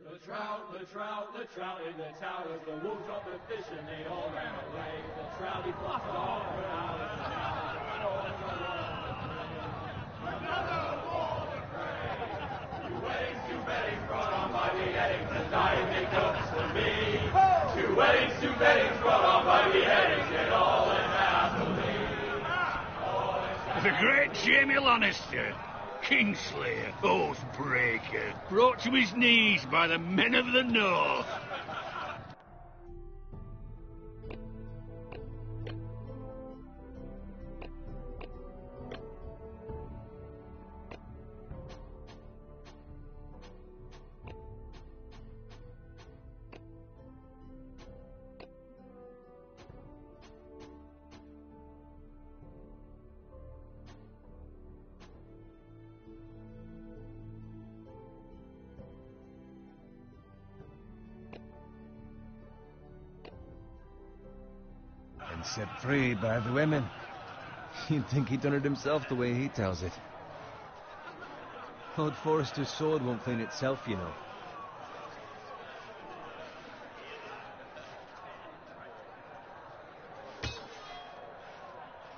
The trout in the towers, the wolves dropped the fish and they all ran away. The trouty flopped off for hours and hours. Another war to pray. Two weddings brought on by beheadings, and dying make notes for me. Two weddings brought on by beheadings, and all in happily. The great Jamie Lannister, Kingslayer, Oathbreaker, brought to his knees by the men of the North. And set free by the women. You'd think he'd done it himself the way he tells it. Lord Forrester's sword won't clean itself, you know.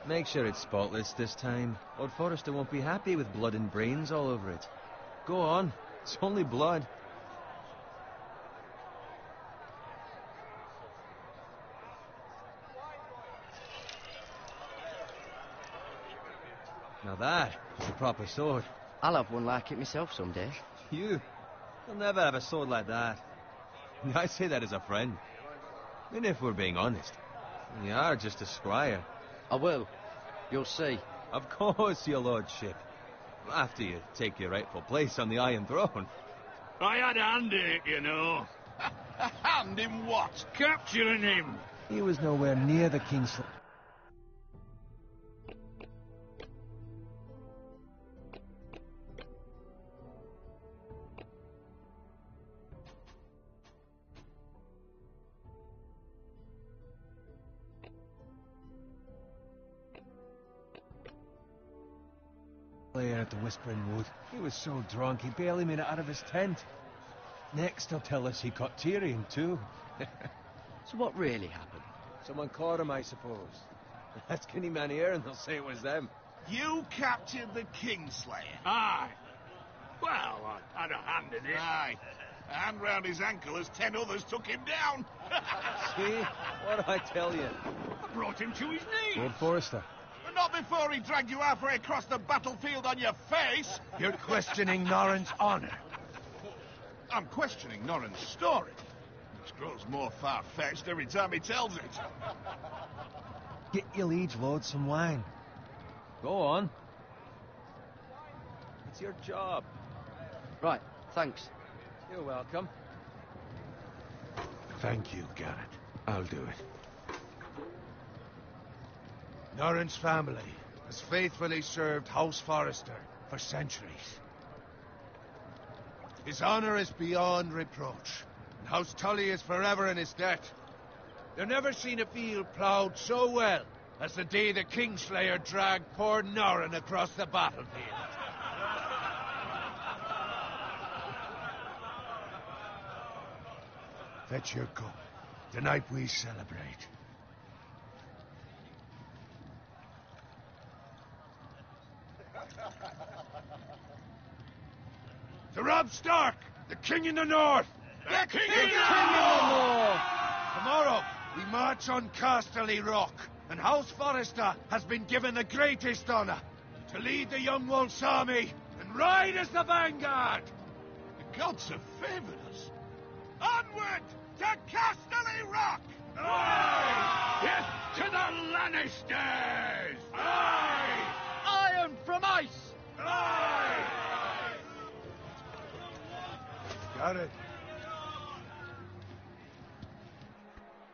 Make sure it's spotless this time. Lord Forrester won't be happy with blood and brains all over it. Go on. It's only blood. Now that is a proper sword. I'll have one like it myself someday. You'll never have a sword like that. I say that as a friend. And if we're being honest, you are just a squire. I will. You'll see. Of course, your lordship. After you take your rightful place on the Iron Throne. I had a hand in it, you know. A hand in what? Capturing him. He was nowhere near the king's... Player at the Whispering Wood. He was so drunk he barely made it out of his tent. Next he'll tell us he caught Tyrion too. So what really happened? Someone caught him, I suppose. Ask any man here and they'll say it was them. You captured the Kingslayer. Aye. Well, I had a hand in it. Aye. A hand round his ankle as 10 others took him down. See? What did I tell you? I brought him to his knees. Lord Forrester. But not before he dragged you halfway across the battlefield on your face. You're questioning Norrin's honor. I'm questioning Norrin's story, which grows more far-fetched every time he tells it. Get your liege lord some wine. Go on. It's your job. Right, thanks. You're welcome. Thank you, Garrett. I'll do it. Norrin's family has faithfully served House Forrester for centuries. His honor is beyond reproach, and House Tully is forever in his debt. They've never seen a field ploughed so well as the day the Kingslayer dragged poor Norrin across the battlefield. Fetch your cup. Tonight we celebrate. To Robb Stark, the King in the North! The King in the North! Tomorrow, we march on Casterly Rock, and House Forrester has been given the greatest honor to lead the Young Wolf's army and ride as the vanguard! The gods have favored us. Onward to Casterly Rock! Aye! Yes, to the Lannisters! Aye! Iron from ice! Aye! Got it.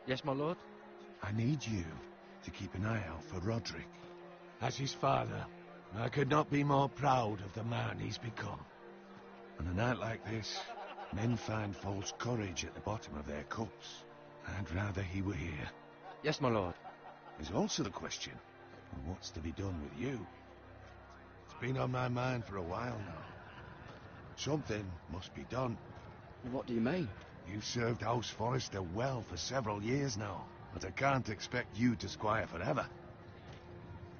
Yes, my lord? I need you to keep an eye out for Roderick. As his father, I could not be more proud of the man he's become. On a night like this, men find false courage at the bottom of their cups. I'd rather he were here. Yes, my lord. There's also the question of what's to be done with you. It's been on my mind for a while now. Something must be done. What do you mean? You've served House Forrester well for several years now, but I can't expect you to squire forever.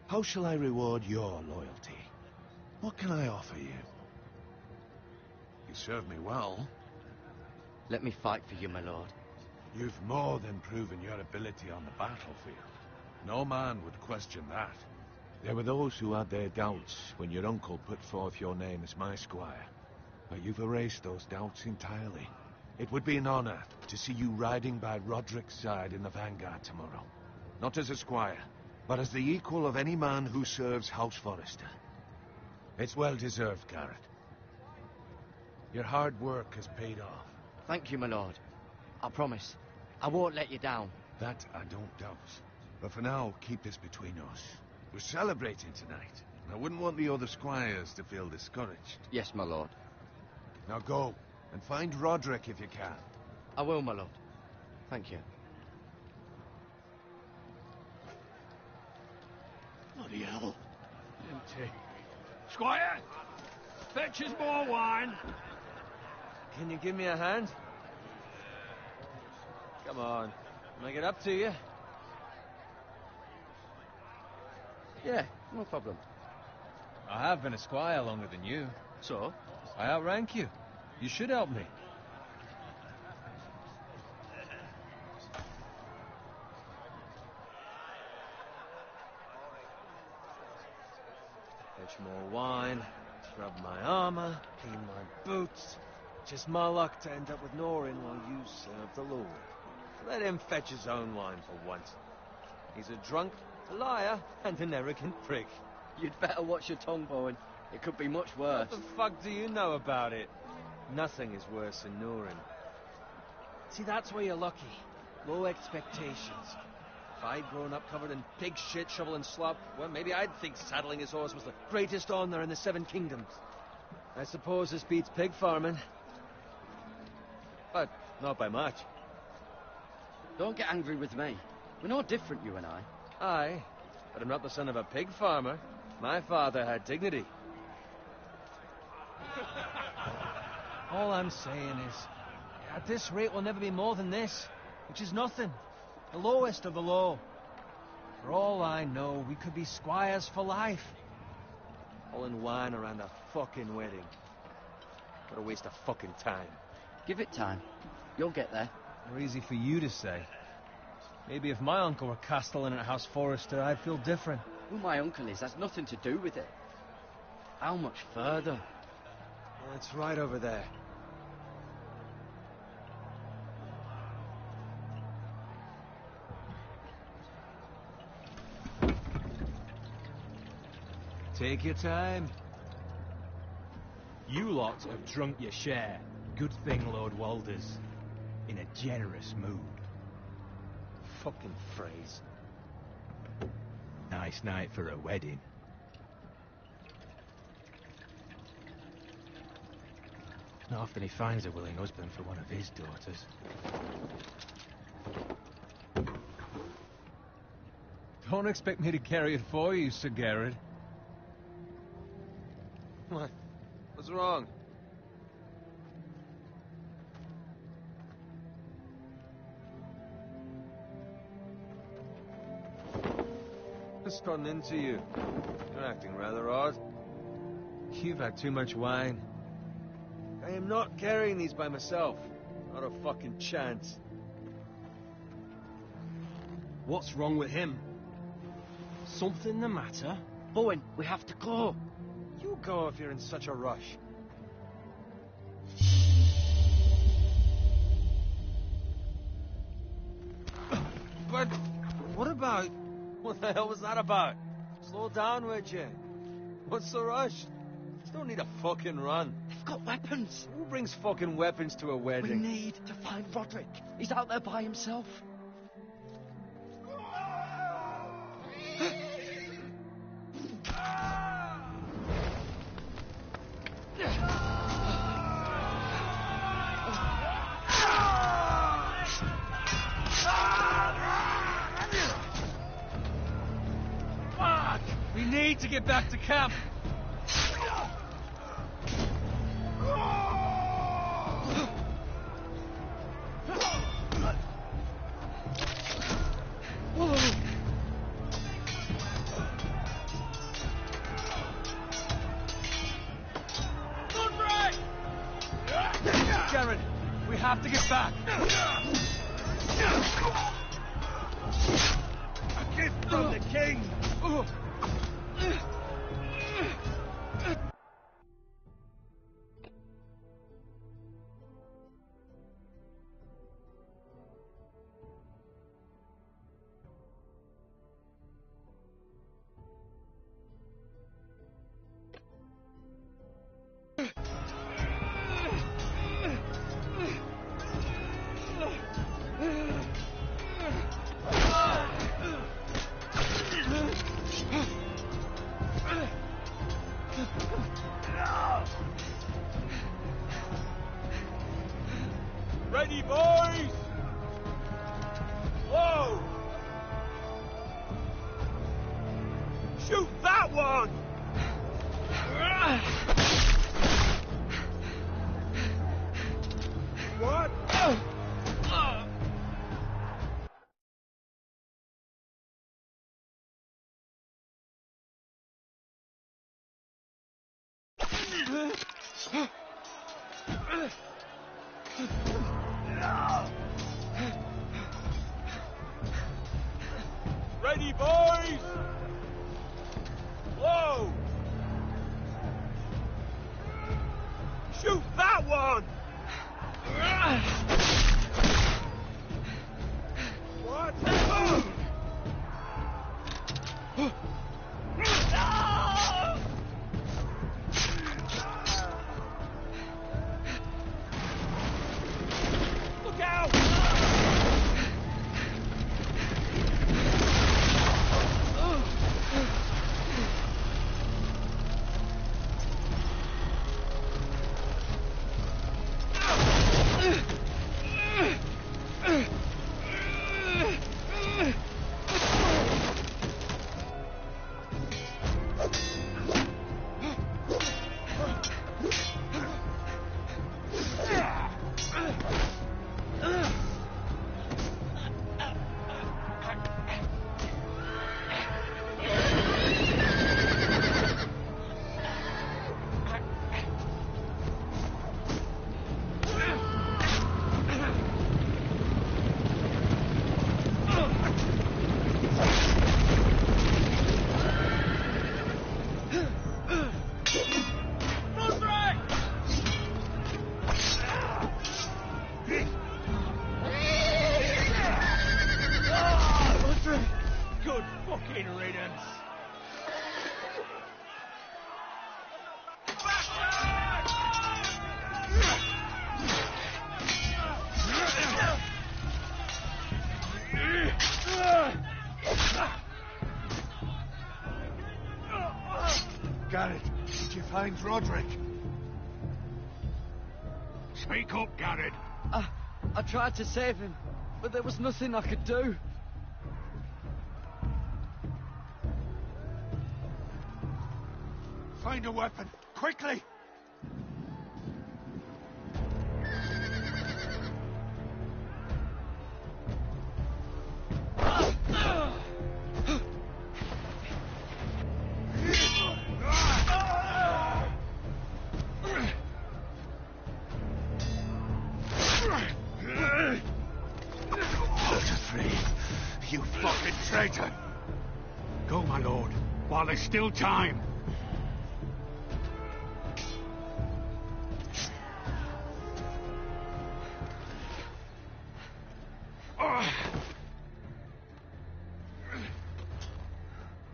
How shall I reward your loyalty? What can I offer you? You serve me well. Let me fight for you, my lord. You've more than proven your ability on the battlefield. No man would question that. There were those who had their doubts when your uncle put forth your name as my squire. But you've erased those doubts entirely. It would be an honor to see you riding by Roderick's side in the vanguard tomorrow. Not as a squire, but as the equal of any man who serves House Forrester. It's well deserved, Garrett. Your hard work has paid off. Thank you, my lord. I promise. I won't let you down. That I don't doubt. But for now, keep this between us. We're celebrating tonight. I wouldn't want the other squires to feel discouraged. Yes, my lord. Now go, and find Roderick if you can. I will, my lord. Thank you. Bloody hell. Empty. Squire! Fetch us more wine. Can you give me a hand? Come on. Make it up to you. Yeah, no problem. I have been a squire longer than you. So? I outrank you. You should help me. Fetch more wine, scrub my armor, clean my boots. Just my luck to end up with Norin while you serve the Lord. Let him fetch his own wine for once. He's a drunk, a liar, and an arrogant prick. You'd better watch your tongue, Bowen. It could be much worse. What the fuck do you know about it? Nothing is worse than Norin. See, that's where you're lucky. Low expectations. If I'd grown up covered in pig shit, shovel and slop, well, maybe I'd think saddling his horse was the greatest honor in the Seven Kingdoms. I suppose this beats pig farming. But not by much. Don't get angry with me. We're no different, you and I. Aye, but I'm not the son of a pig farmer. My father had dignity. All I'm saying is, at this rate we'll never be more than this, which is nothing. The lowest of the low. For all I know, we could be squires for life. All in wine around a fucking wedding. What a waste of fucking time. Give it time. You'll get there. More easy for you to say. Maybe if my uncle were castellan at House Forrester, I'd feel different. Who my uncle is has nothing to do with it. How much further? Well, it's right over there. Take your time. You lot have drunk your share. Good thing Lord Walder's in a generous mood. Fucking phrase. Nice night for a wedding. Not often he finds a willing husband for one of his daughters. Don't expect me to carry it for you, Sir Garrett. What? What's wrong? What's gotten into you? You're acting rather odd. You've had too much wine. I am not carrying these by myself. Not a fucking chance. What's wrong with him? Something the matter? Bowen, we have to go. You go if you're in such a rush. But what about... What the hell was that about? Slow down, would you? What's the rush? You don't need a fucking run. They've got weapons. Who brings fucking weapons to a We wedding? need to find Roderick. He's out there by himself. Fuck! We need to get back to camp. Seren. We have to get back. A gift from the king! Ready, boys! Whoa! Shoot that one! What? Ready, boys! Whoa! Shoot that one! What? Look out! Good fucking riddance. Garrett, did you find Roderick? Speak up, Garrett. I tried to save him, but there was nothing I could do. Find a weapon, quickly! You fucking traitor! Go, my lord, while there's still time.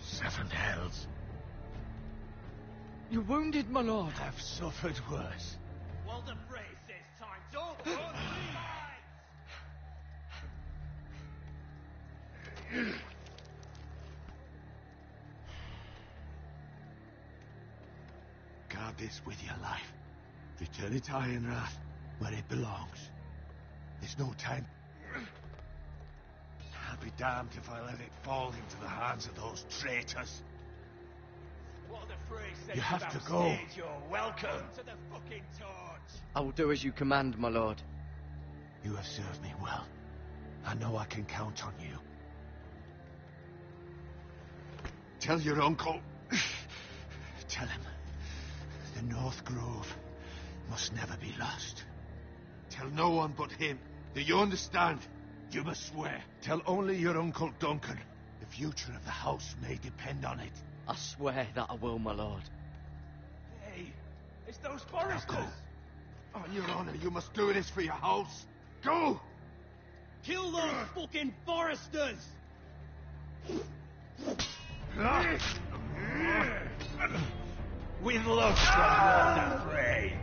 Seven hells. You're wounded, my lord. I've suffered worse. Walder Frey says time's up. Guard this with your life. Return it to Ironrath, where it belongs. There's no time. I'll be damned if I let it fall into the hands of those traitors. Walder Frey says You have to about go. stage, you're welcome to the fucking torch. I will do as you command, my lord. You have served me well. I know I can count on you. Tell your uncle. Tell him the North Grove must never be lost. Tell no one but him. Do you understand? You must swear. Tell only your Uncle Duncan. The future of the house may depend on it. I swear that I will, my lord. Hey, it's those foresters! On your honor, you must do this for your house. Go! Kill those fucking foresters! With love from Walter Frey.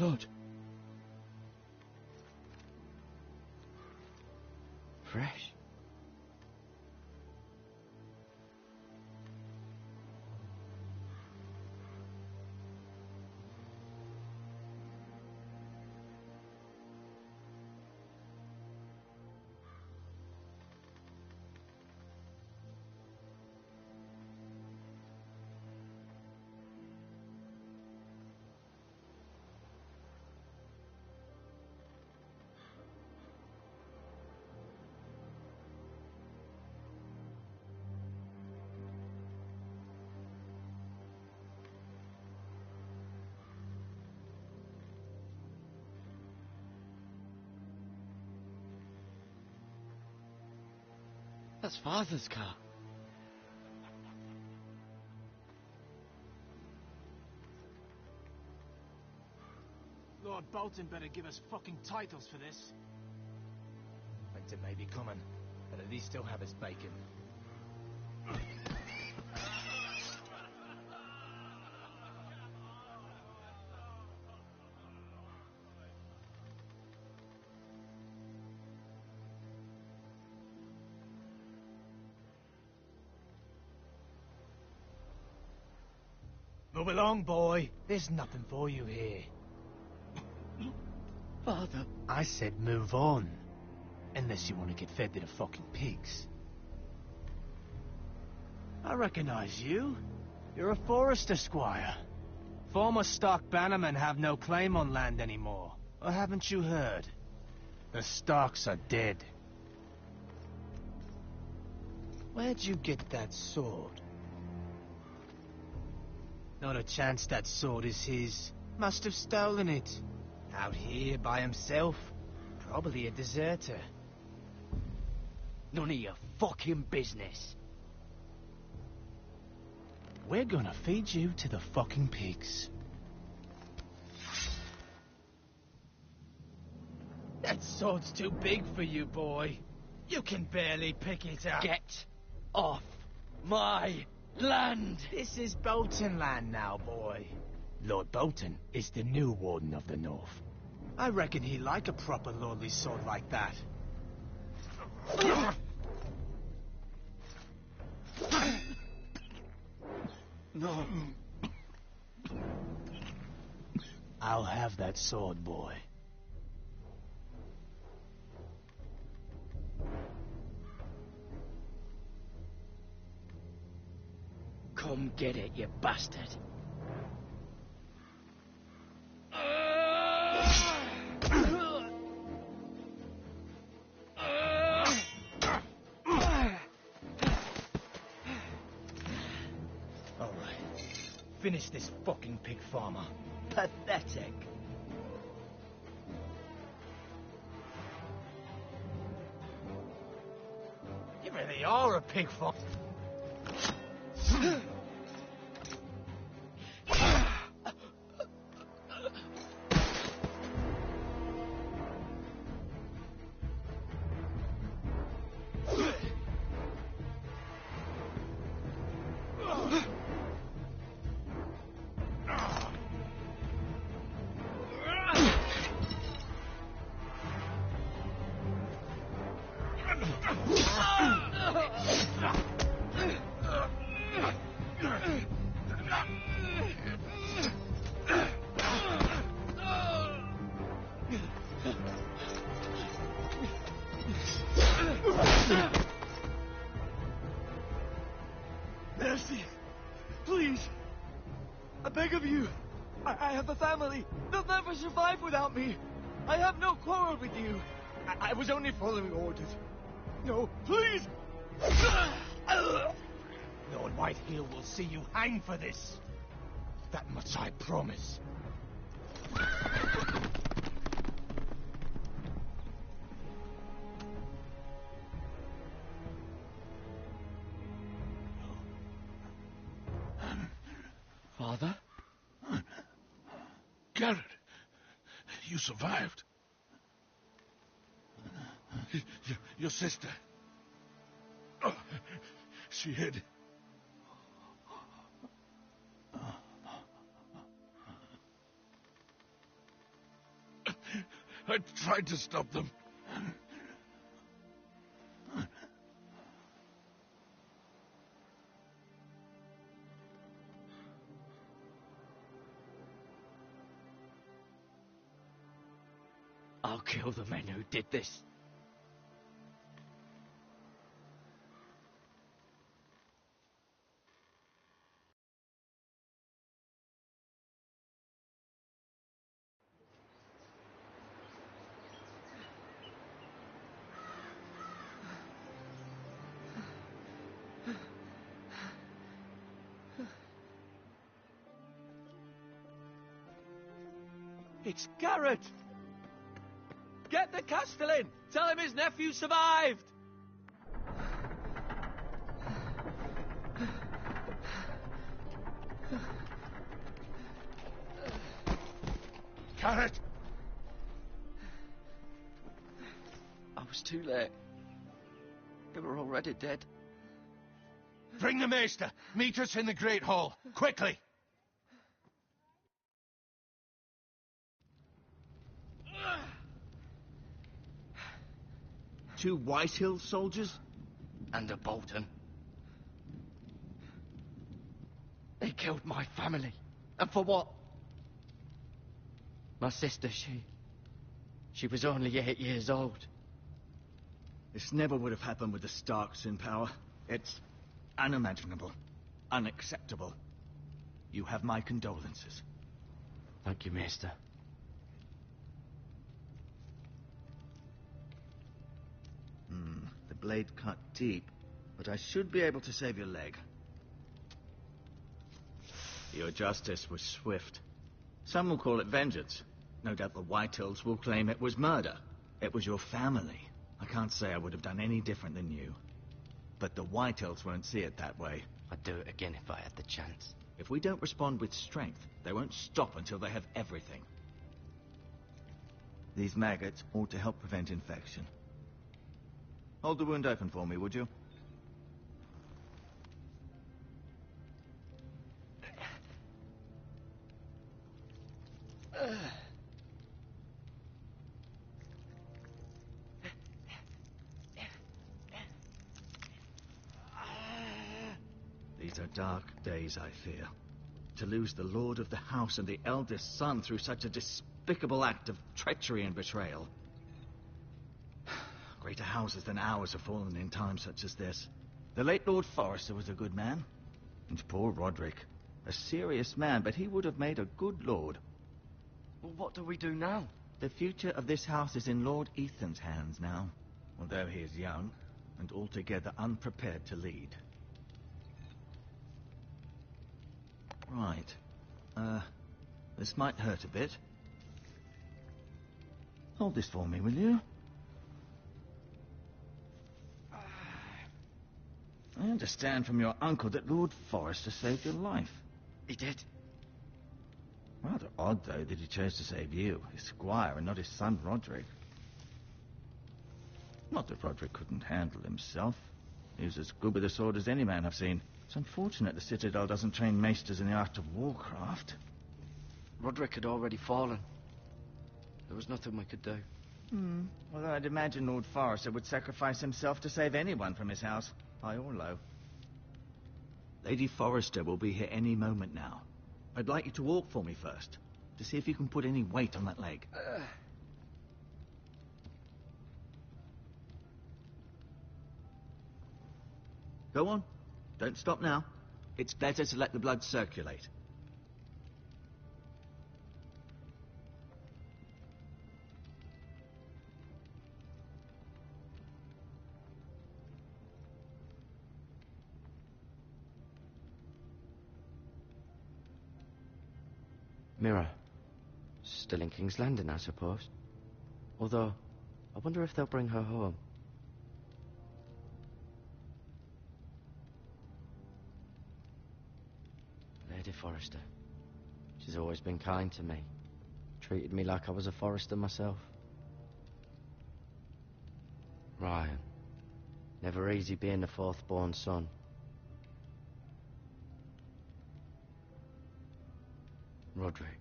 Lord. Fresh. That's Father's car. Lord Bolton better give us fucking titles for this. Winter may be coming, but at least still have his bacon. Move along, boy. There's nothing for you here. Father. I said move on. Unless you want to get fed to the fucking pigs. I recognize you. You're a Forester squire. Former Stark bannermen have no claim on land anymore. Or haven't you heard? The Starks are dead. Where'd you get that sword? Not a chance that sword is his. Must have stolen it. Out here by himself. Probably a deserter. None of your fucking business. We're gonna feed you to the fucking pigs. That sword's too big for you, boy. You can barely pick it up. Get off my land! This is Bolton land now, boy. Lord Bolton is the new Warden of the North. I reckon he like a proper lordly sword like that. No. I'll have that sword, boy. Come get it, you bastard. All right. Finish this fucking pig farmer. Pathetic. You really are a pig farmer. Mercy! Please! I beg of you! I have a family! They'll never survive without me! I have no quarrel with you! I was only following orders. No, please! Lord Whitehill will see you hang for this. That much I promise. Father? Garrett, you survived. Your sister. Oh, she hid. I tried to stop them. I'll kill the men who did this. It's Garrett! Get the Castellan! Tell him his nephew survived! Garrett! I was too late. They were already dead. Bring the Maester. Meet us in the Great Hall. Quickly! Two Whitehill soldiers? And a Bolton. They killed my family. And for what? My sister, she was only 8 years old. This never would have happened with the Starks in power. It's unimaginable. Unacceptable. You have my condolences. Thank you, Maester. The blade cut deep, but I should be able to save your leg. Your justice was swift. Some will call it vengeance. No doubt the Whitehills will claim it was murder. It was your family. I can't say I would have done any different than you. But the Whitehills won't see it that way. I'd do it again if I had the chance. If we don't respond with strength, they won't stop until they have everything. These maggots ought to help prevent infection. Hold the wound open for me, would you? These are dark days, I fear. To lose the lord of the house and the eldest son through such a despicable act of treachery and betrayal. Greater houses than ours have fallen in times such as this. The late Lord Forrester was a good man. And poor Roderick. A serious man, but he would have made a good lord. Well, what do we do now? The future of this house is in Lord Ethan's hands now. Although he is young and altogether unprepared to lead. Right. This might hurt a bit. Hold this for me, will you? I understand from your uncle that Lord Forrester saved your life. He did. Rather odd, though, that he chose to save you, his squire, and not his son Roderick. Not that Roderick couldn't handle himself. He was as good with a sword as any man I've seen. It's unfortunate the Citadel doesn't train maesters in the art of warcraft. Roderick had already fallen. There was nothing we could do. Well, I'd imagine Lord Forrester would sacrifice himself to save anyone from his house, high or low. Lady Forrester will be here any moment now. I'd like you to walk for me first, to see if you can put any weight on that leg. Go on. Don't stop now. It's better to let the blood circulate. Mira. Still in King's Landing, I suppose. Although, I wonder if they'll bring her home. Lady Forrester. She's always been kind to me. Treated me like I was a Forrester myself. Ryan. Never easy being the fourth-born son. Roderick.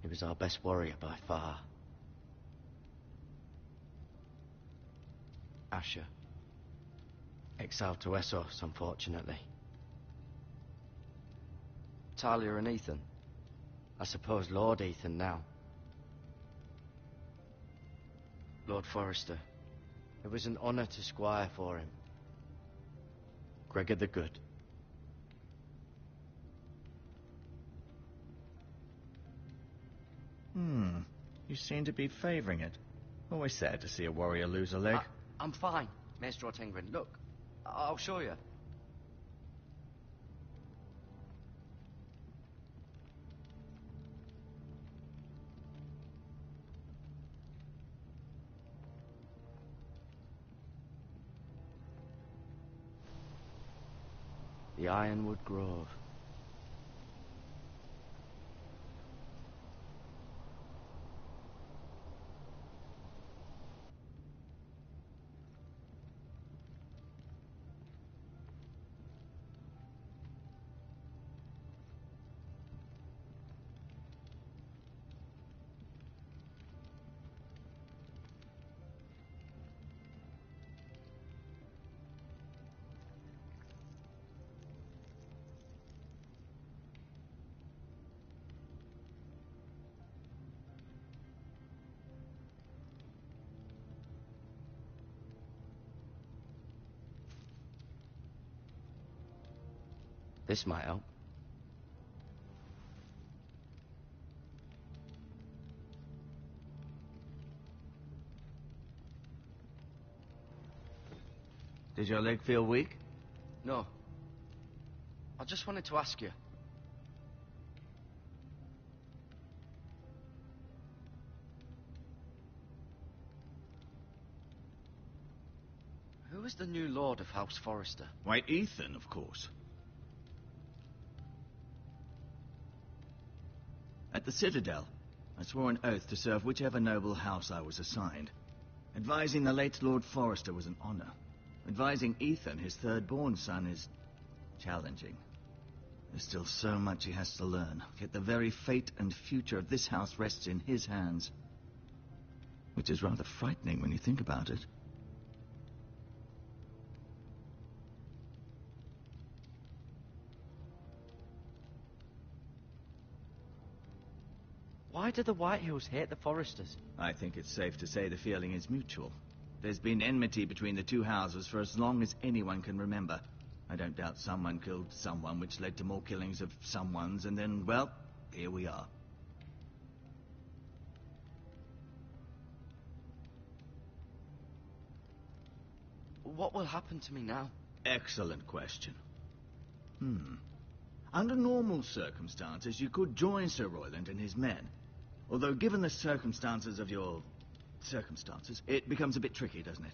He was our best warrior by far. Asher. Exiled to Essos, unfortunately. Talia and Ethan. I suppose Lord Ethan now. Lord Forrester. It was an honor to squire for him. Gregor the Good. You seem to be favoring it. Always sad to see a warrior lose a leg. I'm fine, Maestro Tengrin. Look, I'll show you. The Ironwood Grove. This might help. Did your leg feel weak? No. I just wanted to ask you. Who is the new Lord of House Forrester? Why, Ethan, of course. At the Citadel, I swore an oath to serve whichever noble house I was assigned. Advising the late Lord Forrester was an honor. Advising Ethan, his third-born son, is challenging. There's still so much he has to learn, yet the very fate and future of this house rests in his hands. Which is rather frightening when you think about it. Why do the Whitehills hate the Forresters? I think it's safe to say the feeling is mutual. There's been enmity between the two houses for as long as anyone can remember. I don't doubt someone killed someone, which led to more killings of someones, and then, well, here we are. What will happen to me now? Excellent question. Under normal circumstances, you could join Sir Royland and his men. Although, given the circumstances of your... circumstances, it becomes a bit tricky, doesn't it?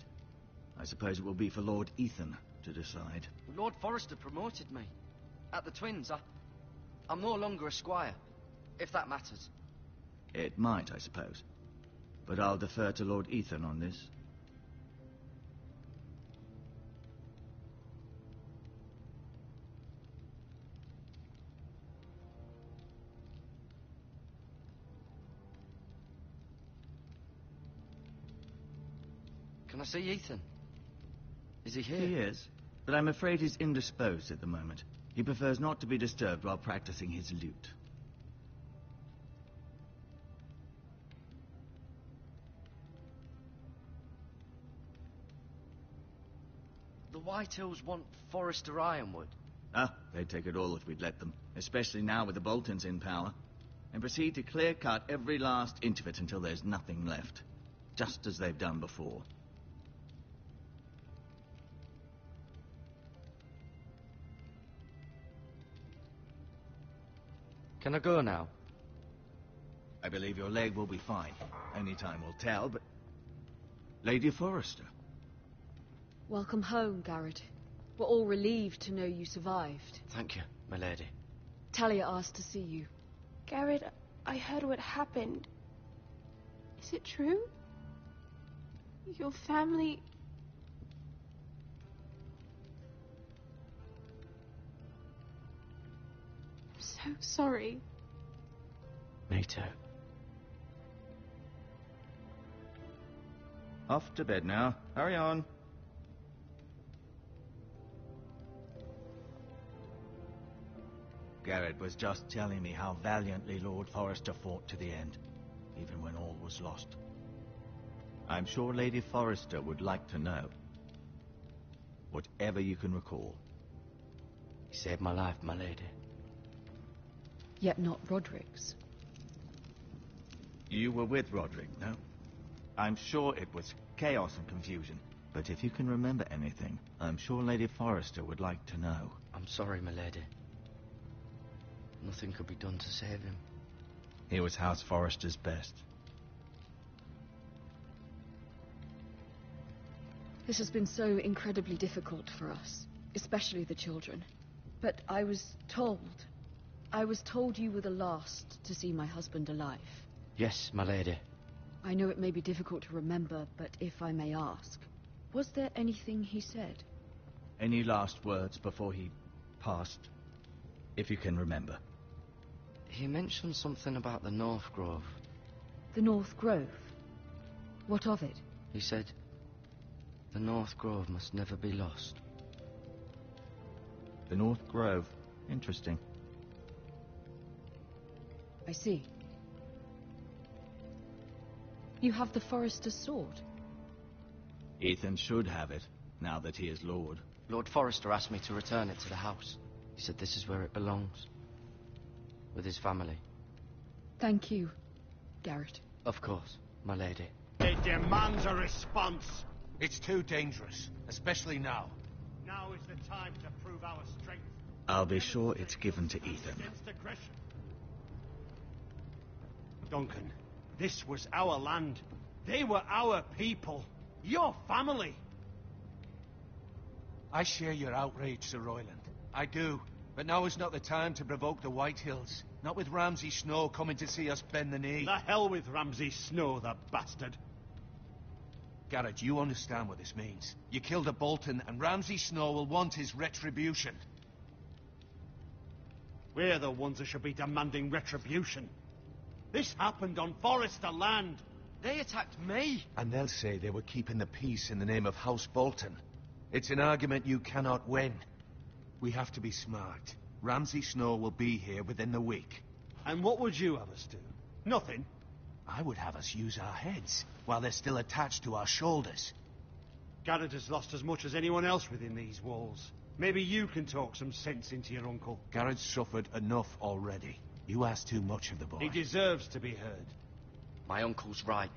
I suppose it will be for Lord Ethan to decide. Lord Forrester promoted me. At the Twins, I'm no longer a squire, if that matters. It might, I suppose. But I'll defer to Lord Ethan on this. Can I see Ethan? Is he here? He is, but I'm afraid he's indisposed at the moment. He prefers not to be disturbed while practicing his lute. The Whitehills want Forrester Ironwood. Ah, they'd take it all if we'd let them, especially now with the Boltons in power, and proceed to clear-cut every last inch of it until there's nothing left, just as they've done before. Can I go now? I believe your leg will be fine. Only time will tell, but... Lady Forrester. Welcome home, Garrett. We're all relieved to know you survived. Thank you, my lady. Talia asked to see you. Garrett, I heard what happened. Is it true? Your family... I'm so sorry. Me too. Off to bed now. Hurry on. Garrett was just telling me how valiantly Lord Forrester fought to the end, even when all was lost. I'm sure Lady Forrester would like to know. Whatever you can recall. He saved my life, my lady. Yet not Roderick's. You were with Roderick, no? I'm sure it was chaos and confusion. But if you can remember anything, I'm sure Lady Forrester would like to know. I'm sorry, my lady. Nothing could be done to save him. He was House Forrester's best. This has been so incredibly difficult for us, especially the children. But I was told you were the last to see my husband alive. Yes, my lady. I know it may be difficult to remember, but if I may ask, was there anything he said? Any last words before he passed? If you can remember. He mentioned something about the North Grove. The North Grove? What of it? He said, the North Grove must never be lost. The North Grove. Interesting. I see. You have the Forrester's sword. Ethan should have it, now that he is Lord. Lord Forrester asked me to return it to the house. He said this is where it belongs. With his family. Thank you, Garrett. Of course, my lady. It demands a response. It's too dangerous, especially now. Now is the time to prove our strength. I'll be sure it's given to Ethan. Against aggression. Duncan, this was our land. They were our people. Your family. I share your outrage, Sir Royland. I do. But now is not the time to provoke the Whitehills. Not with Ramsay Snow coming to see us bend the knee. The hell with Ramsay Snow, the bastard. Garrett, you understand what this means. You killed a Bolton, and Ramsay Snow will want his retribution. We're the ones that should be demanding retribution. This happened on Forrester land. They attacked me! And they'll say they were keeping the peace in the name of House Bolton. It's an argument you cannot win. We have to be smart. Ramsay Snow will be here within the week. And what would you have us do? Nothing. I would have us use our heads, while they're still attached to our shoulders. Garrett has lost as much as anyone else within these walls. Maybe you can talk some sense into your uncle. Garrett's suffered enough already. You ask too much of the boy. He deserves to be heard. My uncle's right.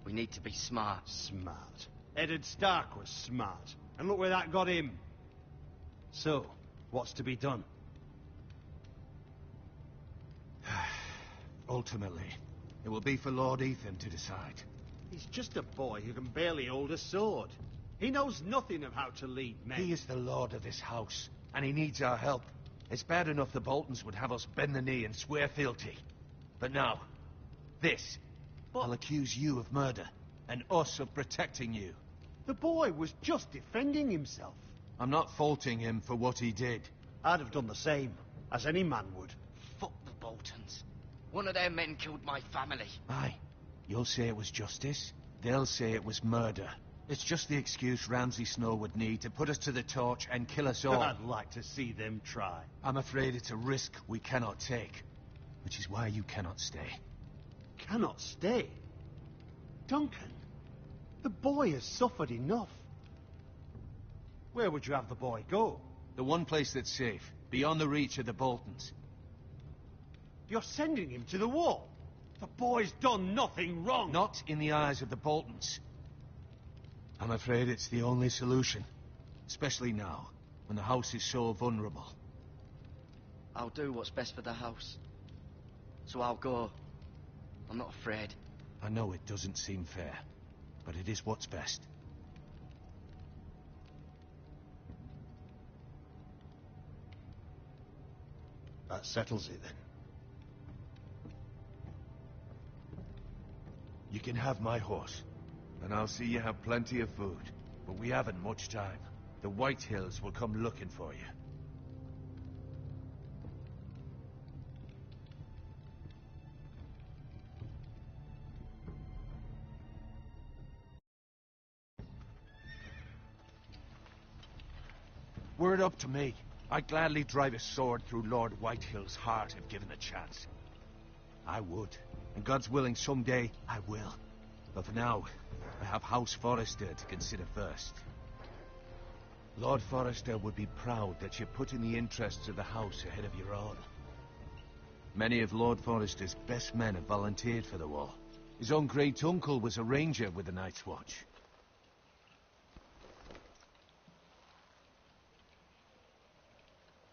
We need to be smart. Smart. Eddard Stark was smart. And look where that got him. So, what's to be done? Ultimately, it will be for Lord Ethan to decide. He's just a boy who can barely hold a sword. He knows nothing of how to lead men. He is the lord of this house, and he needs our help. It's bad enough the Boltons would have us bend the knee and swear fealty. But now, this. I'll accuse you of murder, and us of protecting you. The boy was just defending himself. I'm not faulting him for what he did. I'd have done the same, as any man would. Fuck the Boltons. One of their men killed my family. Aye. You'll say it was justice. They'll say it was murder. It's just the excuse Ramsay Snow would need to put us to the torch and kill us all. I'd like to see them try. I'm afraid it's a risk we cannot take. Which is why you cannot stay. Cannot stay? Duncan, the boy has suffered enough. Where would you have the boy go? The one place that's safe, beyond the reach of the Boltons. You're sending him to the wall? The boy's done nothing wrong. Not in the eyes of the Boltons. I'm afraid it's the only solution. Especially now, when the house is so vulnerable. I'll do what's best for the house. So I'll go. I'm not afraid. I know it doesn't seem fair, but it is what's best. That settles it, then. You can have my horse, and I'll see you have plenty of food. But we haven't much time. The White Hills will come looking for you. Were it up to me, I'd gladly drive a sword through Lord Whitehill's heart if given a chance. I would, and God's willing someday I will. But for now, I have House Forrester to consider first. Lord Forrester would be proud that you're putting the interests of the house ahead of your own. Many of Lord Forrester's best men have volunteered for the war. His own great-uncle was a ranger with the Night's Watch.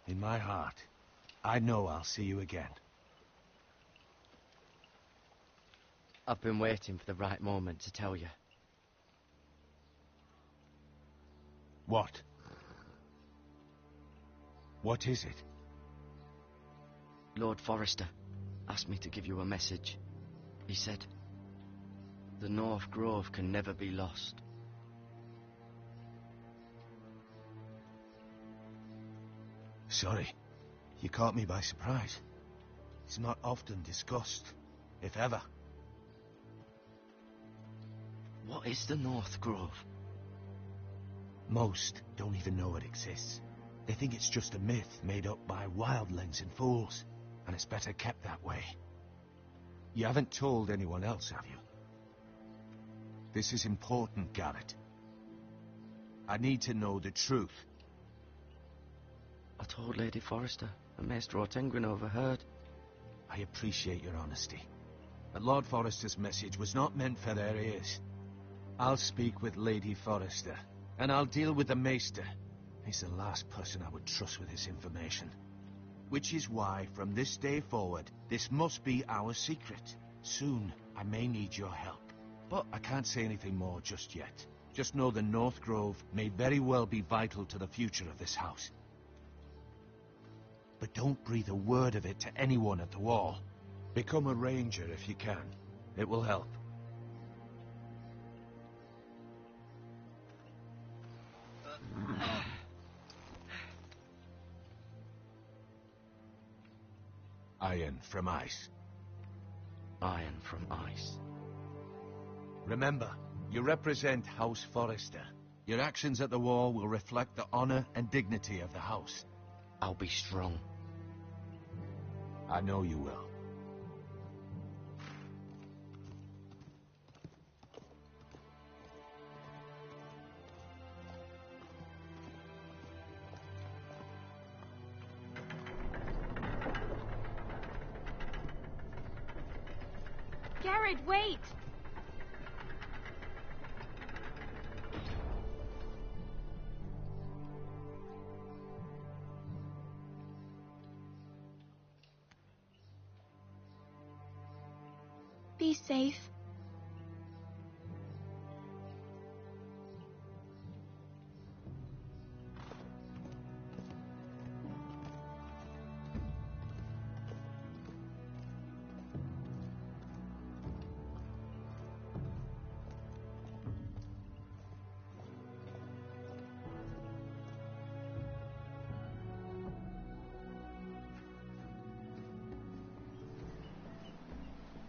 In my heart, I know I'll see you again. I've been waiting for the right moment to tell you. What? What is it? Lord Forrester asked me to give you a message. He said, the North Grove can never be lost. Sorry, you caught me by surprise. It's not often discussed, if ever. What is the North Grove? Most don't even know it exists. They think it's just a myth made up by wildlings and fools, and it's better kept that way. You haven't told anyone else, have you? This is important, Garrett. I need to know the truth. I told Lady Forrester, and Maester Ortengryn overheard. I appreciate your honesty. But Lord Forrester's message was not meant for their ears. I'll speak with Lady Forrester, and I'll deal with the Maester. He's the last person I would trust with this information. Which is why, from this day forward, this must be our secret. Soon, I may need your help. But I can't say anything more just yet. Just know the North Grove may very well be vital to the future of this house. But don't breathe a word of it to anyone at the wall. Become a ranger if you can. It will help. Iron from ice. Iron from ice. Remember, you represent House Forrester. Your actions at the war will reflect the honor and dignity of the house. I'll be strong. I know you will. Garrett, wait! Be safe.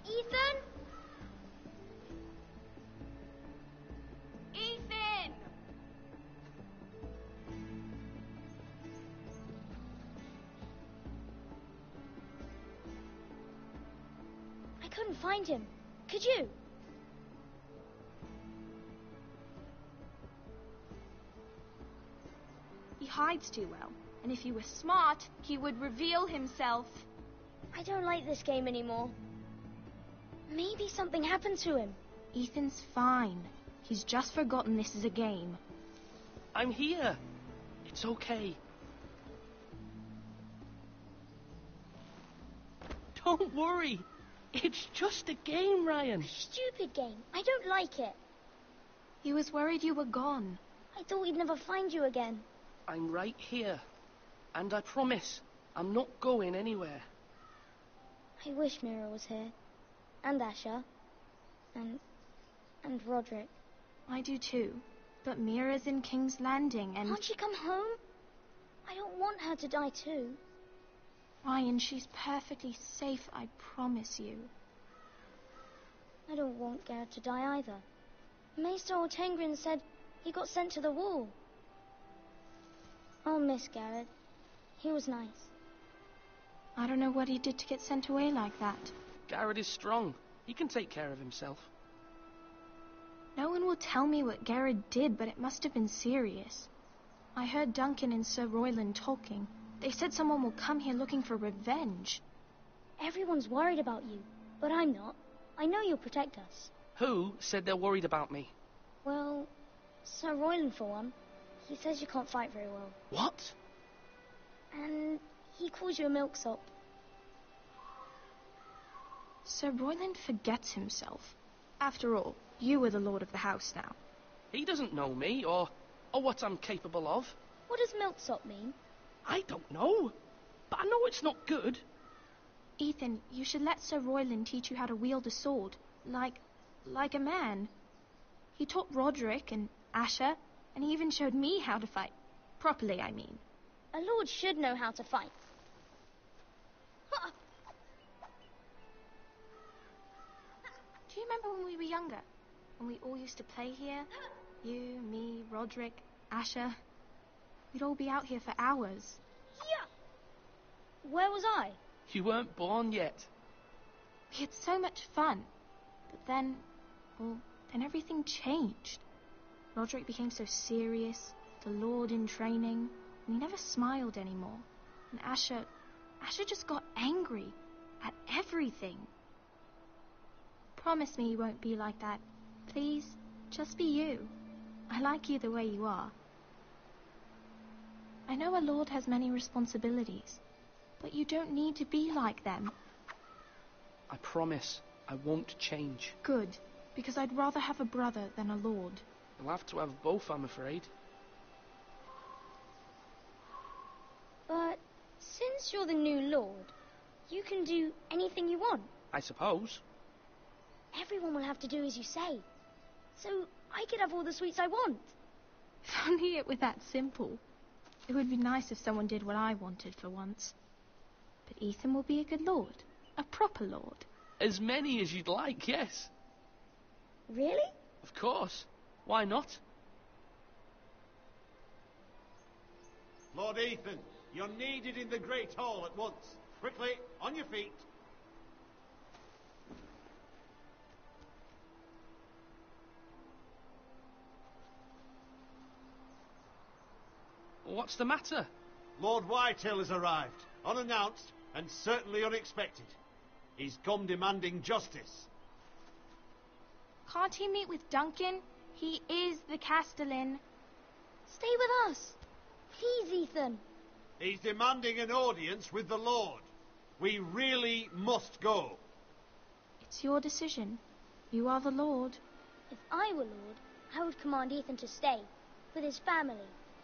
Ethan? Ethan! I couldn't find him. Could you? He hides too well, and if he were smart, he would reveal himself. I don't like this game anymore. Maybe something happened to him. Ethan's fine. He's just forgotten this is a game. I'm here. It's okay. Don't worry. It's just a game, Ryan. Stupid game. I don't like it. He was worried you were gone. I thought we'd never find you again. I'm right here. And I promise, I'm not going anywhere. I wish Mira was here. And Asher. And Roderick. I do too. But Mira's in King's Landing and... Can't she come home? I don't want her to die too. Ryan, she's perfectly safe, I promise you. I don't want Garrett to die either. Maester Ortengrin said he got sent to the wall. I'll miss Garrett. He was nice. I don't know what he did to get sent away like that. Garrett is strong. He can take care of himself. No one will tell me what Garrett did, but it must have been serious. I heard Duncan and Sir Royland talking. They said someone will come here looking for revenge. Everyone's worried about you, but I'm not. I know you'll protect us. Who said they're worried about me? Well, Sir Royland for one. He says you can't fight very well. What? And he calls you a milksop. Sir Royland forgets himself. After all, you are the lord of the house now. He doesn't know me, or what I'm capable of. What does milksop mean? I don't know, but I know it's not good. Ethan, you should let Sir Royland teach you how to wield a sword, like a man. He taught Roderick and Asher, and he even showed me how to fight. Properly, I mean. A lord should know how to fight. Do you remember when we were younger? When we all used to play here? You, me, Roderick, Asher. We'd all be out here for hours. Yeah. Where was I? You weren't born yet. We had so much fun. But then everything changed. Roderick became so serious, the Lord in training, and he never smiled anymore. And Asher just got angry at everything. Promise me you won't be like that. Please, just be you. I like you the way you are. I know a lord has many responsibilities, but you don't need to be like them. I promise I won't change. Good, because I'd rather have a brother than a lord. You'll have to have both, I'm afraid. But since you're the new lord, you can do anything you want. I suppose. Everyone will have to do as you say. So I could have all the sweets I want. If only it were that simple. It would be nice if someone did what I wanted for once. But Ethan will be a good lord. A proper lord. As many as you'd like, yes. Really? Of course. Why not? Lord Ethan, you're needed in the Great Hall at once. Quickly, on your feet. What's the matter? Lord Whitehill has arrived, unannounced and certainly unexpected. He's come demanding justice. Can't he meet with Duncan? He is the Castellan. Stay with us. Please, Ethan. He's demanding an audience with the Lord. We really must go. It's your decision. You are the Lord. If I were Lord, I would command Ethan to stay, with his family.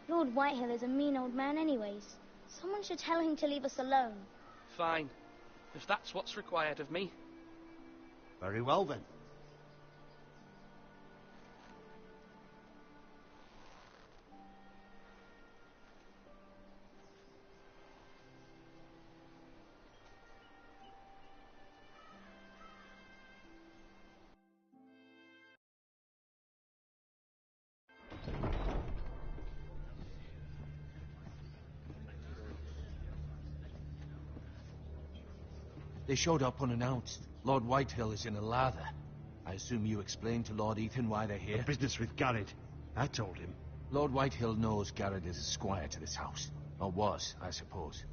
Lord Whitehill is a mean old man anyways. Someone should tell him to leave us alone. Fine. If that's what's required of me. Very well then. They showed up unannounced. Lord Whitehill is in a lather. I assume you explained to Lord Ethan why they're here? The business with Garrett. I told him. Lord Whitehill knows Garrett is a squire to this house. Or was, I suppose.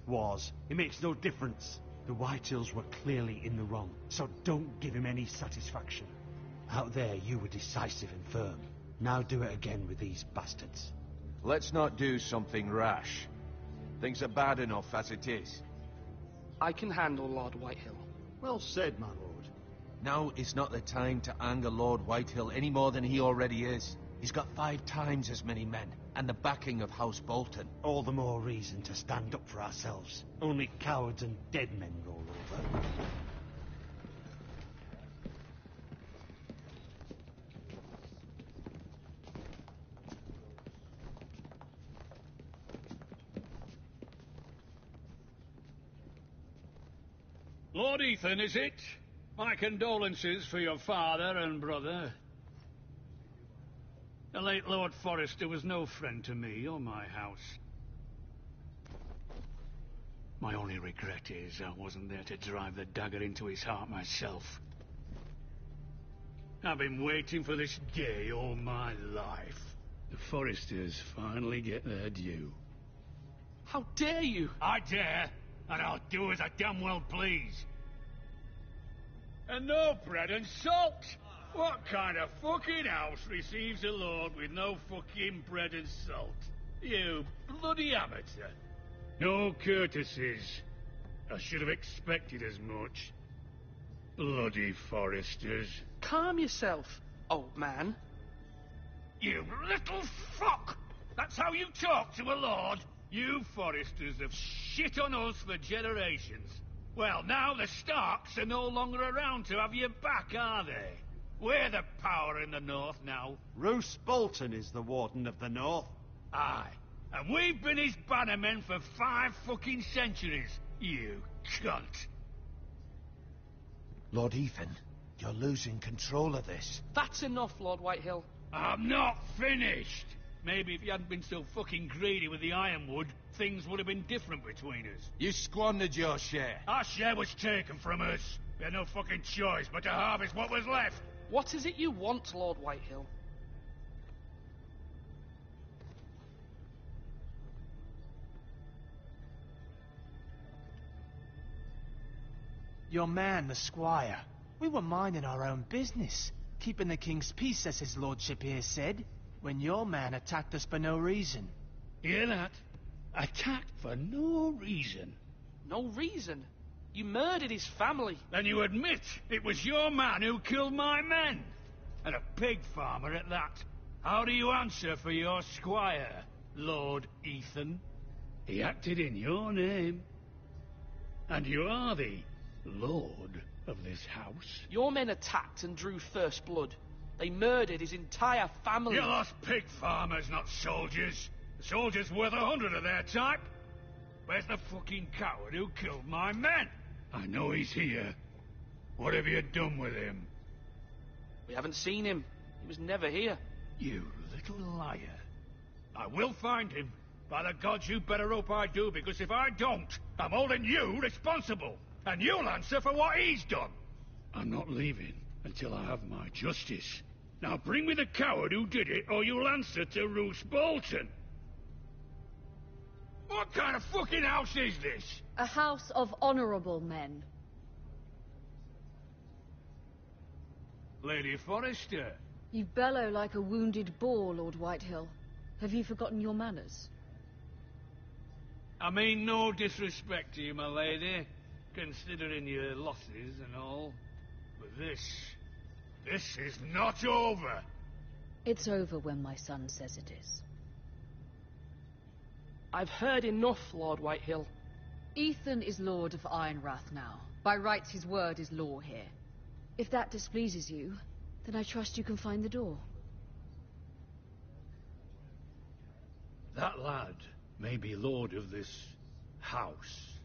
Was. It makes no difference. The Whitehills were clearly in the wrong, so don't give him any satisfaction. Out there, you were decisive and firm. Now do it again with these bastards. Let's not do something rash. Things are bad enough as it is. I can handle Lord Whitehill. Well said, my lord. Now is not the time to anger Lord Whitehill any more than he already is. He's got 5 times as many men, and the backing of House Bolton. All the more reason to stand up for ourselves. Only cowards and dead men roll over. Lord Ethan, is it? My condolences for your father and brother. The late Lord Forrester was no friend to me or my house. My only regret is I wasn't there to drive the dagger into his heart myself. I've been waiting for this day all my life. The Forresters finally get their due. How dare you? I dare, and I'll do as I damn well please. And no bread and salt! What kind of fucking house receives a lord with no fucking bread and salt? You bloody amateur. No courtesies. I should have expected as much. Bloody Forresters. Calm yourself, old man. You little fuck! That's how you talk to a lord? You Forresters have shit on us for generations. Well, now the Starks are no longer around to have your back, are they? We're the power in the north now. Roose Bolton is the Warden of the North. Aye. And we've been his bannermen for 5 fucking centuries, you cunt. Lord Ethan, you're losing control of this. That's enough, Lord Whitehill. I'm not finished. Maybe if you hadn't been so fucking greedy with the ironwood, things would have been different between us. You squandered your share. Our share was taken from us. We had no fucking choice but to harvest what was left. What is it you want, Lord Whitehill? Your man, the squire. We were minding our own business, keeping the king's peace, as his lordship here said, when your man attacked us for no reason. Hear that? Attacked for no reason. No reason? You murdered his family. Then you admit it was your man who killed my men. And a pig farmer at that. How do you answer for your squire, Lord Ethan? He acted in your name. And you are the lord of this house. Your men attacked and drew first blood. They murdered his entire family. You lost pig farmers, not soldiers. The soldiers worth 100 of their type. Where's the fucking coward who killed my men? I know he's here. What have you done with him? We haven't seen him. He was never here. You little liar. I will find him. By the gods, you better hope I do, because if I don't, I'm holding you responsible. And you'll answer for what he's done. I'm not leaving until I have my justice. Now bring me the coward who did it, or you'll answer to Roose Bolton. What kind of fucking house is this? A house of honorable men. Lady Forrester. You bellow like a wounded boar, Lord Whitehill. Have you forgotten your manners? I mean no disrespect to you, my lady, considering your losses and all. But this is not over. It's over when my son says it is. I've heard enough, Lord Whitehill. Ethan is Lord of Ironrath now. By rights, his word is law here. If that displeases you, then I trust you can find the door. That lad may be lord of this house,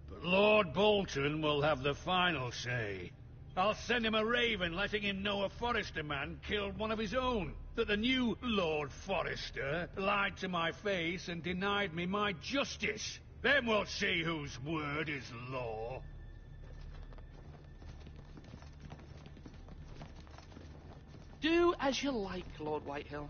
but Lord Bolton will have the final say. I'll send him a raven letting him know a Forrester man killed one of his own, that the new Lord Forrester lied to my face and denied me my justice. Then we'll see whose word is law. Do as you like, Lord Whitehill.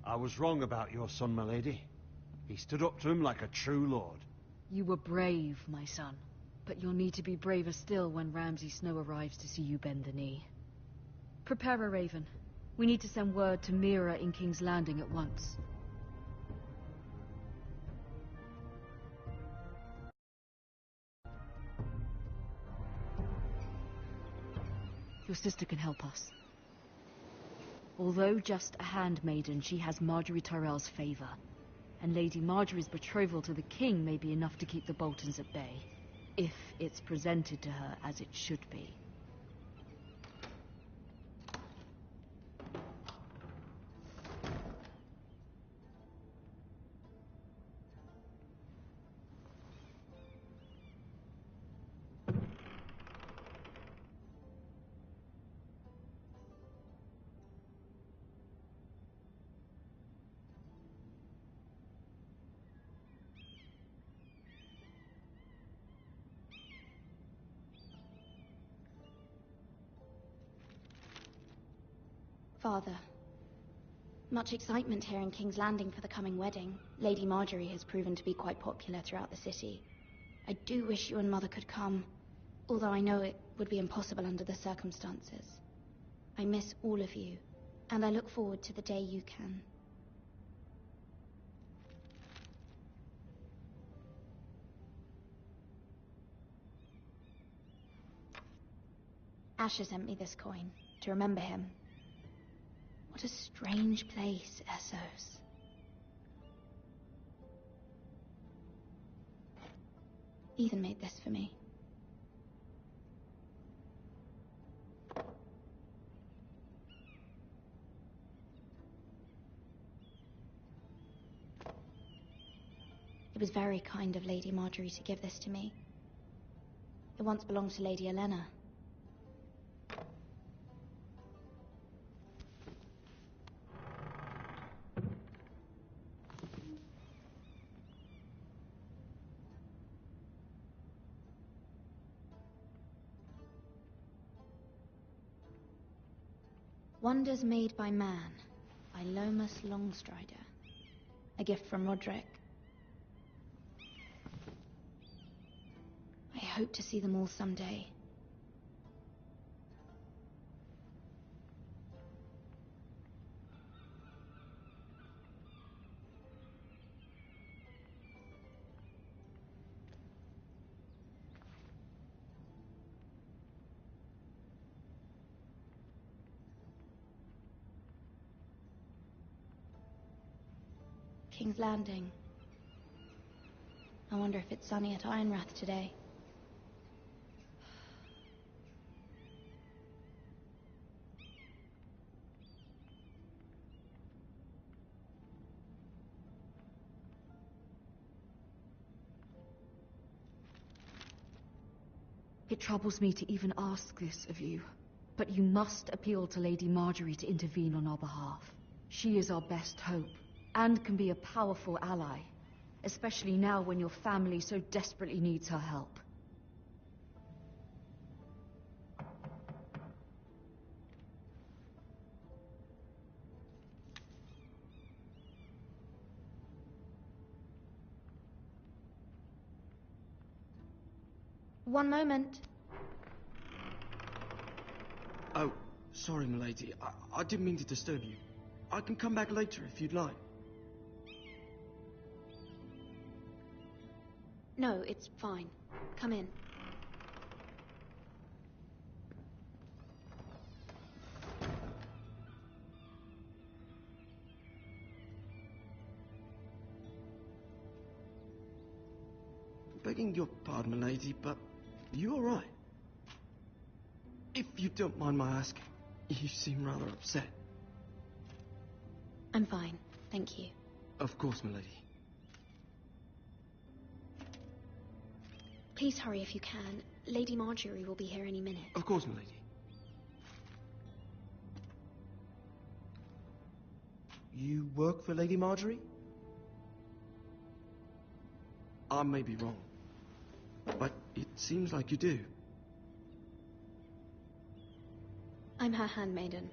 I was wrong about your son, my lady. He stood up to him like a true lord. You were brave, my son. But you'll need to be braver still when Ramsay Snow arrives to see you bend the knee. Prepare a raven. We need to send word to Mira in King's Landing at once. Your sister can help us. Although just a handmaiden, she has Marjorie Tyrell's favor. And Lady Marjorie's betrothal to the king may be enough to keep the Boltons at bay. If it's presented to her as it should be. Father, much excitement here in King's Landing for the coming wedding. Lady Marjorie has proven to be quite popular throughout the city. I do wish you and Mother could come, although I know it would be impossible under the circumstances. I miss all of you, and I look forward to the day you can. Asher sent me this coin to remember him. What a strange place, Essos. Ethan made this for me. It was very kind of Lady Marjorie to give this to me. It once belonged to Lady Olenna. Wonders Made by Man, by Lomas Longstrider. A gift from Roderick. I hope to see them all someday. King's Landing. I wonder if it's sunny at Ironrath today. It troubles me to even ask this of you, but you must appeal to Lady Marjorie to intervene on our behalf. She is our best hope, and can be a powerful ally, especially now when your family so desperately needs her help. One moment. Oh, sorry, milady. I didn't mean to disturb you. I can come back later if you'd like. No, it's fine. Come in. Begging your pardon, milady, but you all right? If you don't mind my asking, you seem rather upset. I'm fine, thank you. Of course, milady. Please hurry if you can. Lady Marjorie will be here any minute. Of course, milady. You work for Lady Marjorie? I may be wrong, but it seems like you do. I'm her handmaiden.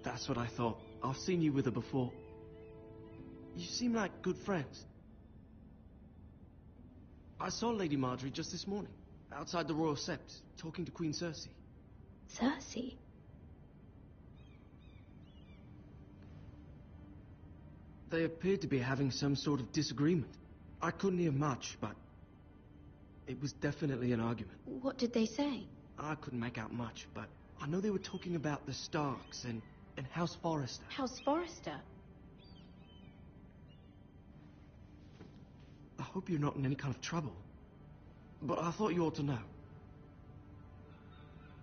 That's what I thought. I've seen you with her before. You seem like good friends. I saw Lady Marjorie just this morning, outside the Royal Sept, talking to Queen Cersei. Cersei? They appeared to be having some sort of disagreement. I couldn't hear much, but it was definitely an argument. What did they say? I couldn't make out much, but I know they were talking about the Starks and House Forrester. House Forrester? I hope you're not in any kind of trouble, but I thought you ought to know.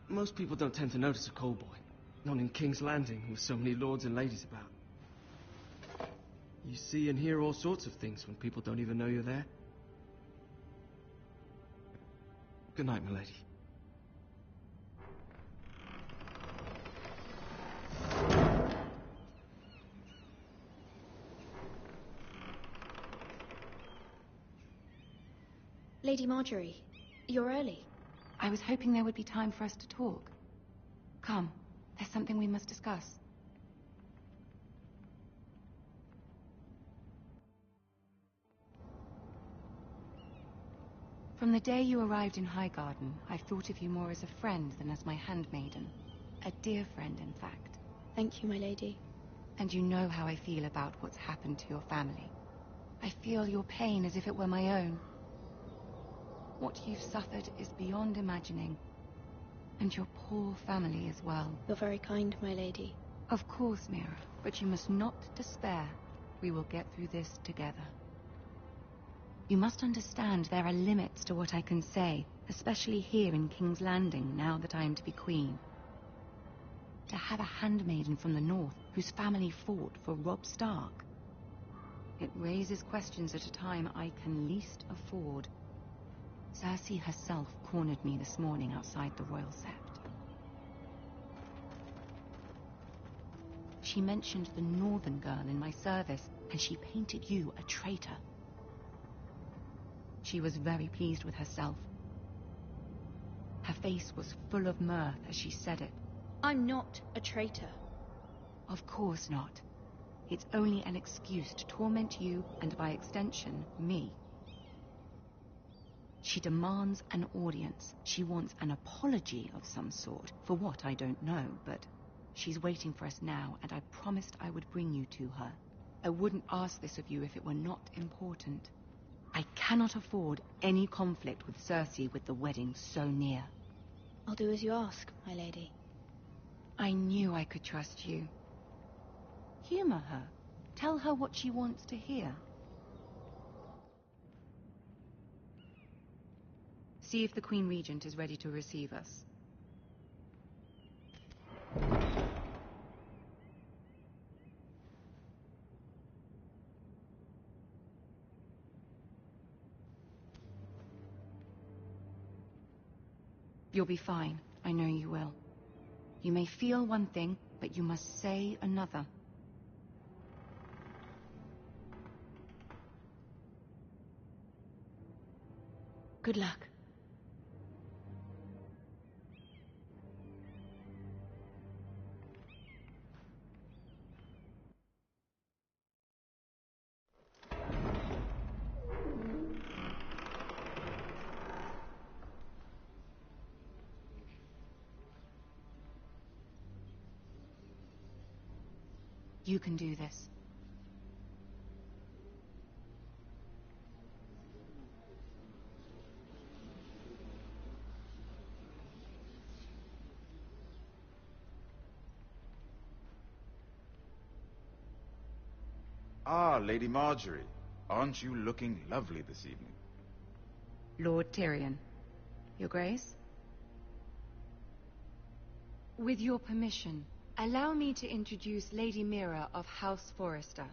Most people don't tend to notice a call boy, not in King's Landing with so many lords and ladies about. You see and hear all sorts of things when people don't even know you're there. Good night, milady. Lady Marjorie, you're early. I was hoping there would be time for us to talk. Come, there's something we must discuss. From the day you arrived in Highgarden, I've thought of you more as a friend than as my handmaiden. A dear friend, in fact. Thank you, my lady. And you know how I feel about what's happened to your family. I feel your pain as if it were my own. What you've suffered is beyond imagining. And your poor family as well. You're very kind, my lady. Of course, Mira, but you must not despair. We will get through this together. You must understand there are limits to what I can say, especially here in King's Landing, now that I am to be queen. To have a handmaiden from the north whose family fought for Robb Stark. It raises questions at a time I can least afford. Cersei herself cornered me this morning outside the Royal Sept. She mentioned the northern girl in my service, and she painted you a traitor. She was very pleased with herself. Her face was full of mirth as she said it. I'm not a traitor. Of course not. It's only an excuse to torment you, and by extension, me. She demands an audience. She wants an apology of some sort. For what, I don't know, but she's waiting for us now, and I promised I would bring you to her. I wouldn't ask this of you if it were not important. I cannot afford any conflict with Cersei with the wedding so near. I'll do as you ask, my lady. I knew I could trust you. Humor her. Tell her what she wants to hear. See if the Queen Regent is ready to receive us. You'll be fine. I know you will. You may feel one thing, but you must say another. Good luck. You can do this. Ah, Lady Marjorie. Aren't you looking lovely this evening? Lord Tyrion. Your Grace? With your permission, allow me to introduce Lady Mira of House Forrester.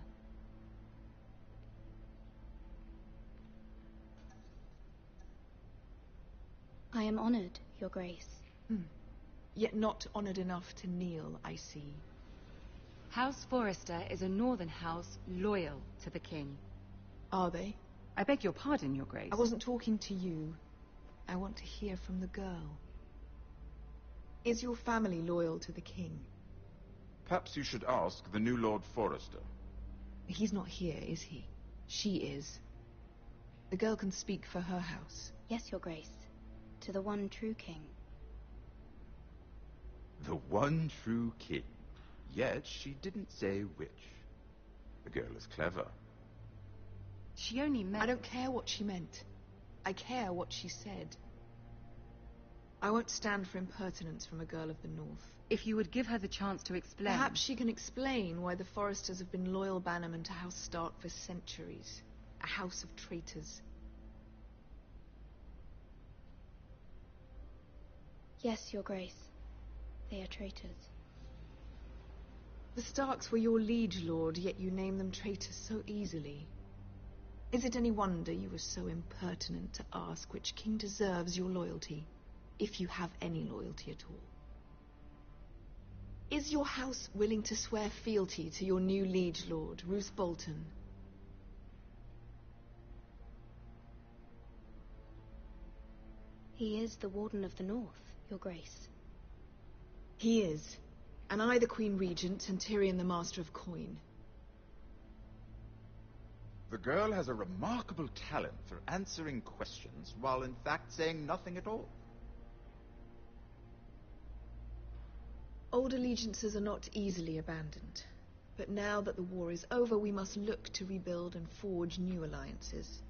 I am honored, Your Grace. Yet not honored enough to kneel, I see. House Forrester is a northern house loyal to the king. Are they? I beg your pardon, Your Grace. I wasn't talking to you. I want to hear from the girl. Is your family loyal to the king? Perhaps you should ask the new Lord Forrester. He's not here, is he? She is. The girl can speak for her house. Yes, Your Grace. To the one true king. The one true king. Yet she didn't say which. The girl is clever. She only meant... I don't care what she meant. I care what she said. I won't stand for impertinence from a girl of the North. If you would give her the chance to explain... Perhaps she can explain why the Forresters have been loyal bannermen to House Stark for centuries. A house of traitors. Yes, Your Grace. They are traitors. The Starks were your liege lord, yet you name them traitors so easily. Is it any wonder you were so impertinent to ask which king deserves your loyalty, if you have any loyalty at all? Is your house willing to swear fealty to your new liege lord, Roose Bolton? He is the Warden of the North, Your Grace. He is. And I the Queen Regent, and Tyrion the Master of Coin. The girl has a remarkable talent for answering questions, while in fact saying nothing at all. Old allegiances are not easily abandoned. But now that the war is over, we must look to rebuild and forge new alliances.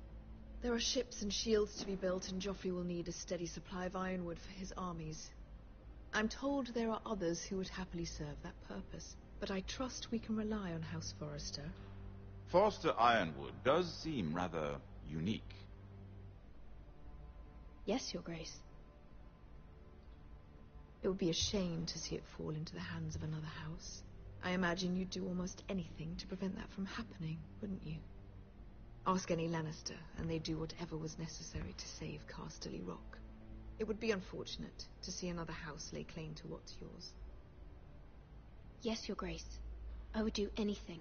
There are ships and shields to be built, and Joffrey will need a steady supply of ironwood for his armies. I'm told there are others who would happily serve that purpose, but I trust we can rely on House Forrester. Forster Ironwood does seem rather unique. Yes, Your Grace. It would be a shame to see it fall into the hands of another house. I imagine you'd do almost anything to prevent that from happening, wouldn't you? Ask any Lannister, and they'd do whatever was necessary to save Casterly Rock. It would be unfortunate to see another house lay claim to what's yours. Yes, Your Grace. I would do anything.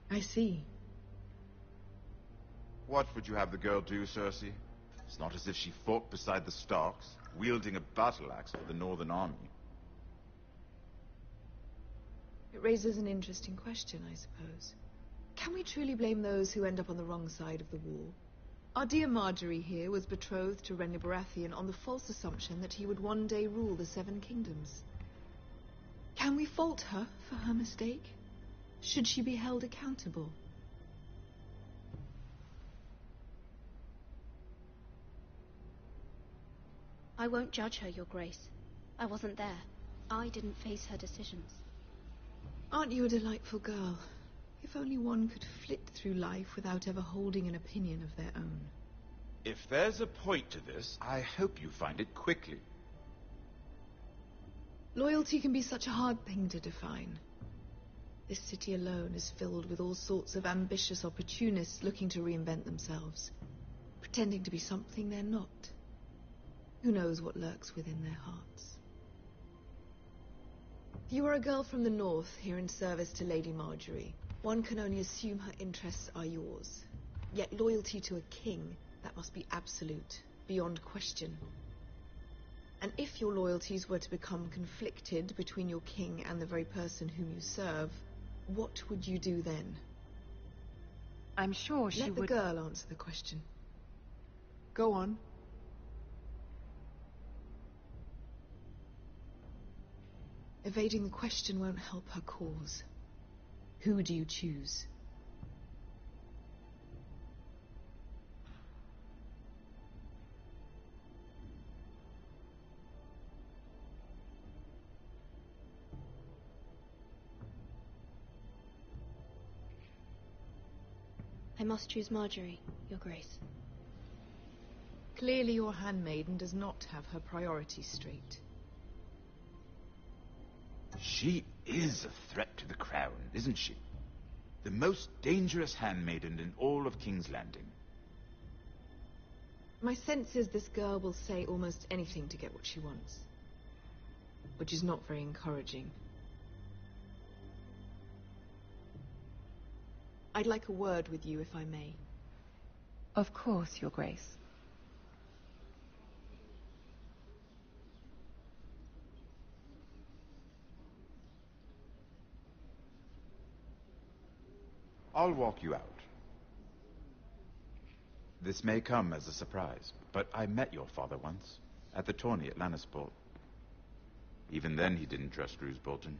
I see. What would you have the girl do, Cersei? It's not as if she fought beside the Starks, wielding a battle axe for the Northern Army. It raises an interesting question, I suppose. Can we truly blame those who end up on the wrong side of the war? Our dear Marjorie here was betrothed to Renly Baratheon on the false assumption that he would one day rule the Seven Kingdoms. Can we fault her for her mistake? Should she be held accountable? I won't judge her, Your Grace. I wasn't there. I didn't face her decisions. Aren't you a delightful girl? If only one could flit through life without ever holding an opinion of their own. If there's a point to this, I hope you find it quickly. Loyalty can be such a hard thing to define. This city alone is filled with all sorts of ambitious opportunists looking to reinvent themselves, pretending to be something they're not. Who knows what lurks within their hearts? You are a girl from the north, here in service to Lady Marjorie. One can only assume her interests are yours. Yet loyalty to a king, that must be absolute, beyond question. And if your loyalties were to become conflicted between your king and the very person whom you serve, what would you do then? I'm sure she would... Let the girl answer the question. Go on. Evading the question won't help her cause. Who do you choose? I must choose Marjorie, Your Grace. Clearly your handmaiden does not have her priorities straight. She is a threat to the crown, isn't she? The most dangerous handmaiden in all of King's Landing. My sense is this girl will say almost anything to get what she wants. Which is not very encouraging. I'd like a word with you, if I may. Of course, Your Grace. I'll walk you out. This may come as a surprise, but I met your father once, at the tourney at Lannisport. Even then he didn't trust Roose Bolton.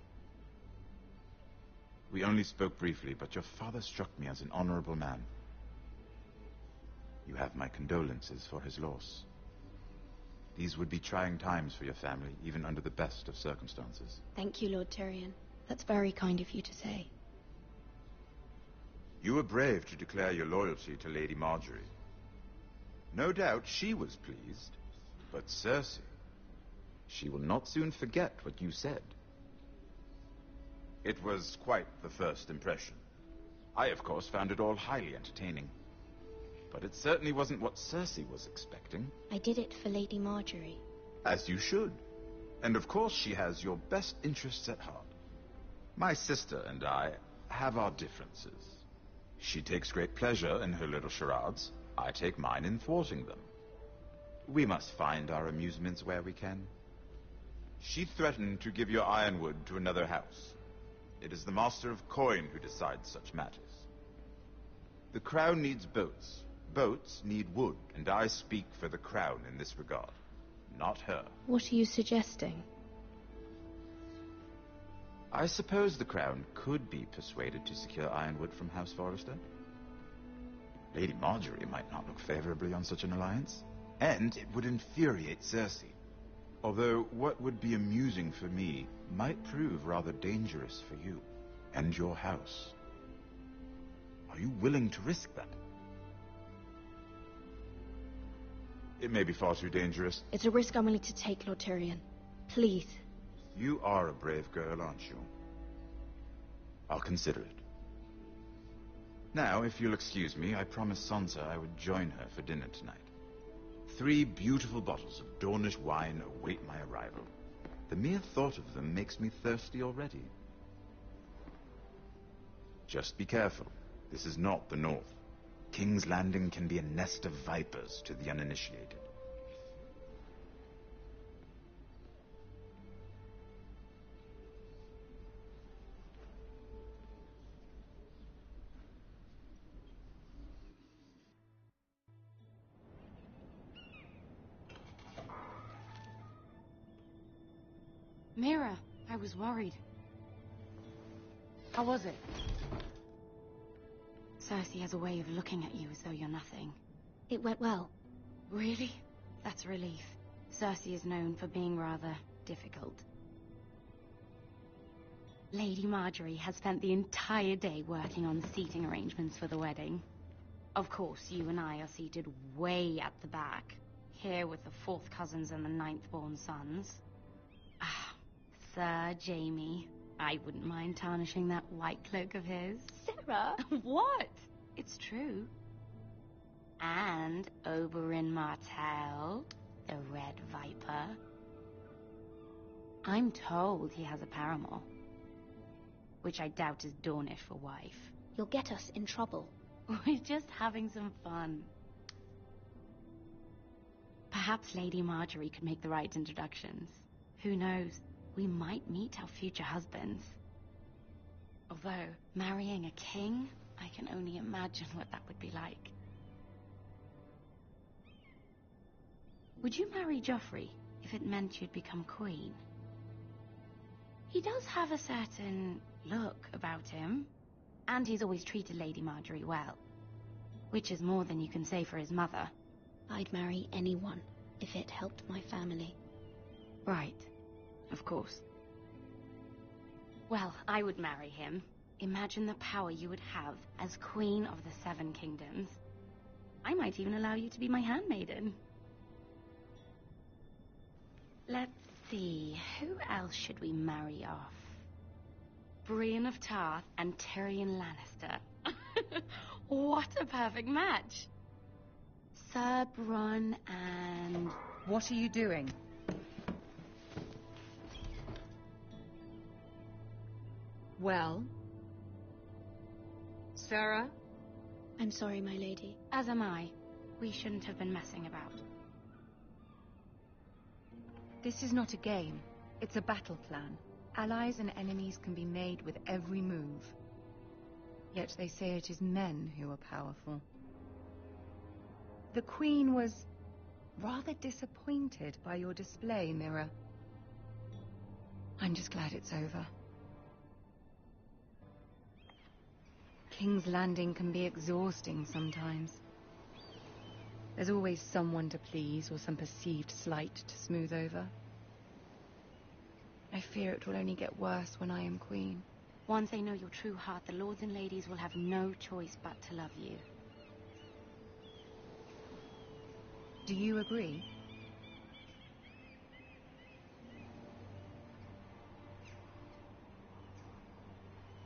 We only spoke briefly, but your father struck me as an honorable man. You have my condolences for his loss. These would be trying times for your family, even under the best of circumstances. Thank you, Lord Tyrion. That's very kind of you to say. You were brave to declare your loyalty to Lady Marjorie. No doubt she was pleased, but Cersei, she will not soon forget what you said. It was quite the first impression. I, of course, found it all highly entertaining. But it certainly wasn't what Cersei was expecting. I did it for Lady Marjorie. As you should. And of course she has your best interests at heart. My sister and I have our differences. She takes great pleasure in her little charades. I take mine in thwarting them. We must find our amusements where we can. She threatened to give your ironwood to another house. It is the Master of Coin who decides such matters. The crown needs boats. Boats need wood, and I speak for the crown in this regard, not her. What are you suggesting? I suppose the crown could be persuaded to secure ironwood from House Forrester. Lady Marjorie might not look favorably on such an alliance, and it would infuriate Cersei. Although what would be amusing for me might prove rather dangerous for you and your house. Are you willing to risk that? It may be far too dangerous. It's a risk I'm willing to take, Lord Tyrion. Please. You are a brave girl, aren't you? I'll consider it. Now, if you'll excuse me, I promised Sansa I would join her for dinner tonight. 3 beautiful bottles of Dornish wine await my arrival. The mere thought of them makes me thirsty already. Just be careful. This is not the North. King's Landing can be a nest of vipers to the uninitiated. Mira, I was worried. How was it? Cersei has a way of looking at you as though you're nothing. It went well. Really? That's a relief. Cersei is known for being rather difficult. Lady Marjorie has spent the entire day working on the seating arrangements for the wedding. Of course, you and I are seated way at the back, here with the 4th cousins and the 9th-born sons. Ah, Sir Jaime. I wouldn't mind tarnishing that white cloak of his. Sarah! What? It's true. And Oberyn Martell, the Red Viper. I'm told he has a paramour, which I doubt is Dornish for wife. You'll get us in trouble. We're just having some fun. Perhaps Lady Marjorie could make the right introductions. Who knows? We might meet our future husbands. Although, marrying a king, I can only imagine what that would be like. Would you marry Joffrey if it meant you'd become queen? He does have a certain look about him, and he's always treated Lady Marjorie well, which is more than you can say for his mother. I'd marry anyone if it helped my family. Right. Of course. Well, I would marry him. Imagine the power you would have as Queen of the 7 Kingdoms. I might even allow you to be my handmaiden. Let's see, who else should we marry off? Brienne of Tarth and Tyrion Lannister. What a perfect match! Sir Bronn and... What are you doing? Well? Sarah? I'm sorry, my lady. As am I. We shouldn't have been messing about. This is not a game. It's a battle plan. Allies and enemies can be made with every move. Yet they say it is men who are powerful. The Queen was rather disappointed by your display, Mira. I'm just glad it's over. King's Landing can be exhausting sometimes. There's always someone to please or some perceived slight to smooth over. I fear it will only get worse when I am queen. Once they know your true heart, the lords and ladies will have no choice but to love you. Do you agree?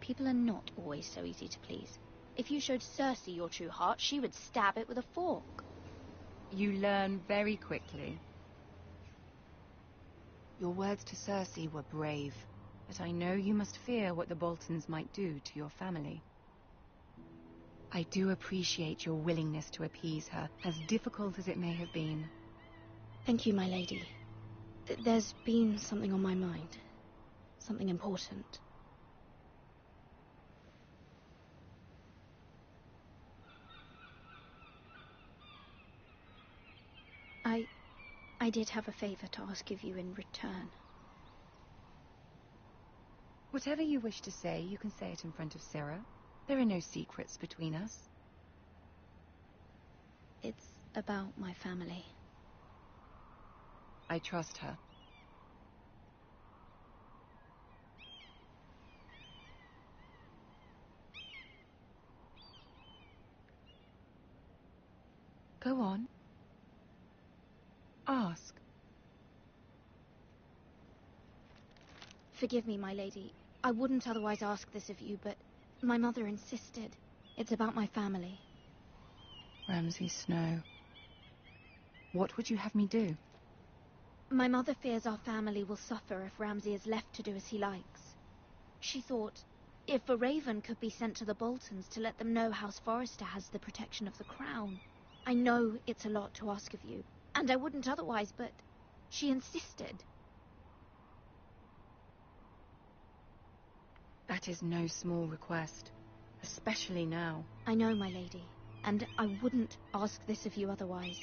People are not always so easy to please. If you showed Cersei your true heart, she would stab it with a fork. You learn very quickly. Your words to Cersei were brave, but I know you must fear what the Boltons might do to your family. I do appreciate your willingness to appease her, as difficult as it may have been. Thank you, my lady. There's been something on my mind. Something important. I did have a favor to ask of you in return. Whatever you wish to say, you can say it in front of Sarah. There are no secrets between us. It's about my family. I trust her. Go on. Ask. Forgive me, my lady. I wouldn't otherwise ask this of you, but my mother insisted. It's about my family. Ramsay Snow. What would you have me do? My mother fears our family will suffer if Ramsay is left to do as he likes. She thought, if a raven could be sent to the Boltons to let them know House Forrester has the protection of the crown. I know it's a lot to ask of you, and I wouldn't otherwise, but she insisted. That is no small request, especially now. I know, my lady, and I wouldn't ask this of you otherwise,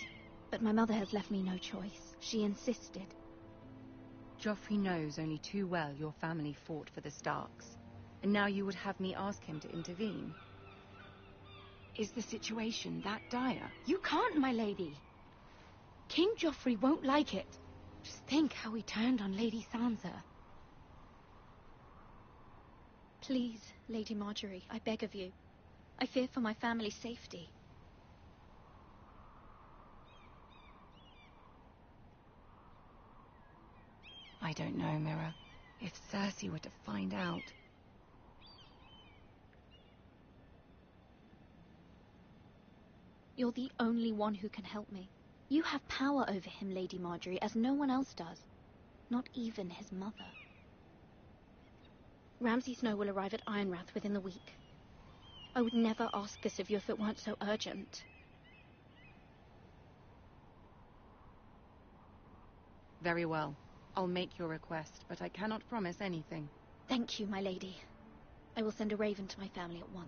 but my mother has left me no choice. She insisted. Joffrey knows only too well your family fought for the Starks, and now you would have me ask him to intervene. Is the situation that dire? You can't, my lady. King Joffrey won't like it. Just think how he turned on Lady Sansa. Please, Lady Marjorie, I beg of you. I fear for my family's safety. I don't know, Mira. If Cersei were to find out... You're the only one who can help me. You have power over him, Lady Marjorie, as no one else does. Not even his mother. Ramsay Snow will arrive at Ironrath within the week. I would never ask this of you if it weren't so urgent. Very well. I'll make your request, but I cannot promise anything. Thank you, my lady. I will send a raven to my family at once.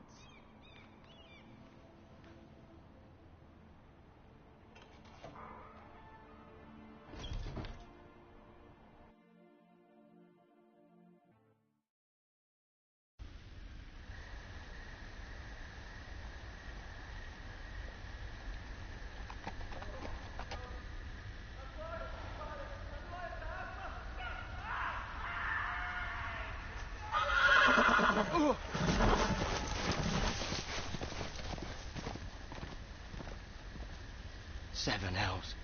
Seven hells.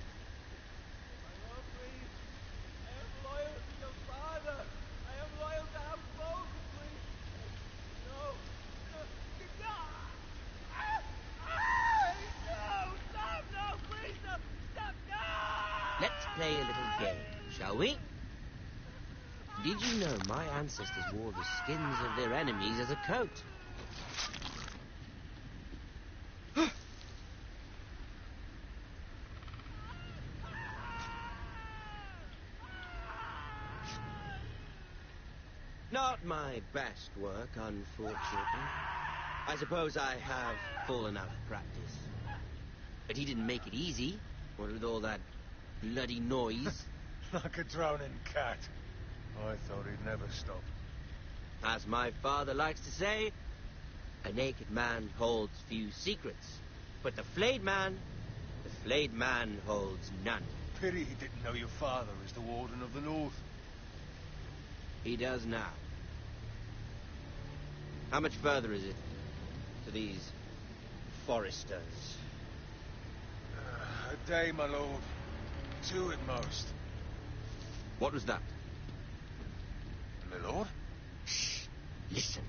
Let's play a little game, shall we? Did you know my ancestors wore the skins of their enemies as a coat? Not my best work, unfortunately. I suppose I have fallen out of practice. But he didn't make it easy, what with all that bloody noise. Like a drowning cat. I thought he'd never stop. As my father likes to say, a naked man holds few secrets. But the flayed man holds none. Pity he didn't know your father is the Warden of the North. He does now. How much further is it to these Foresters? A day, my lord. 2 at most. What was that? My lord? Shh. Listen.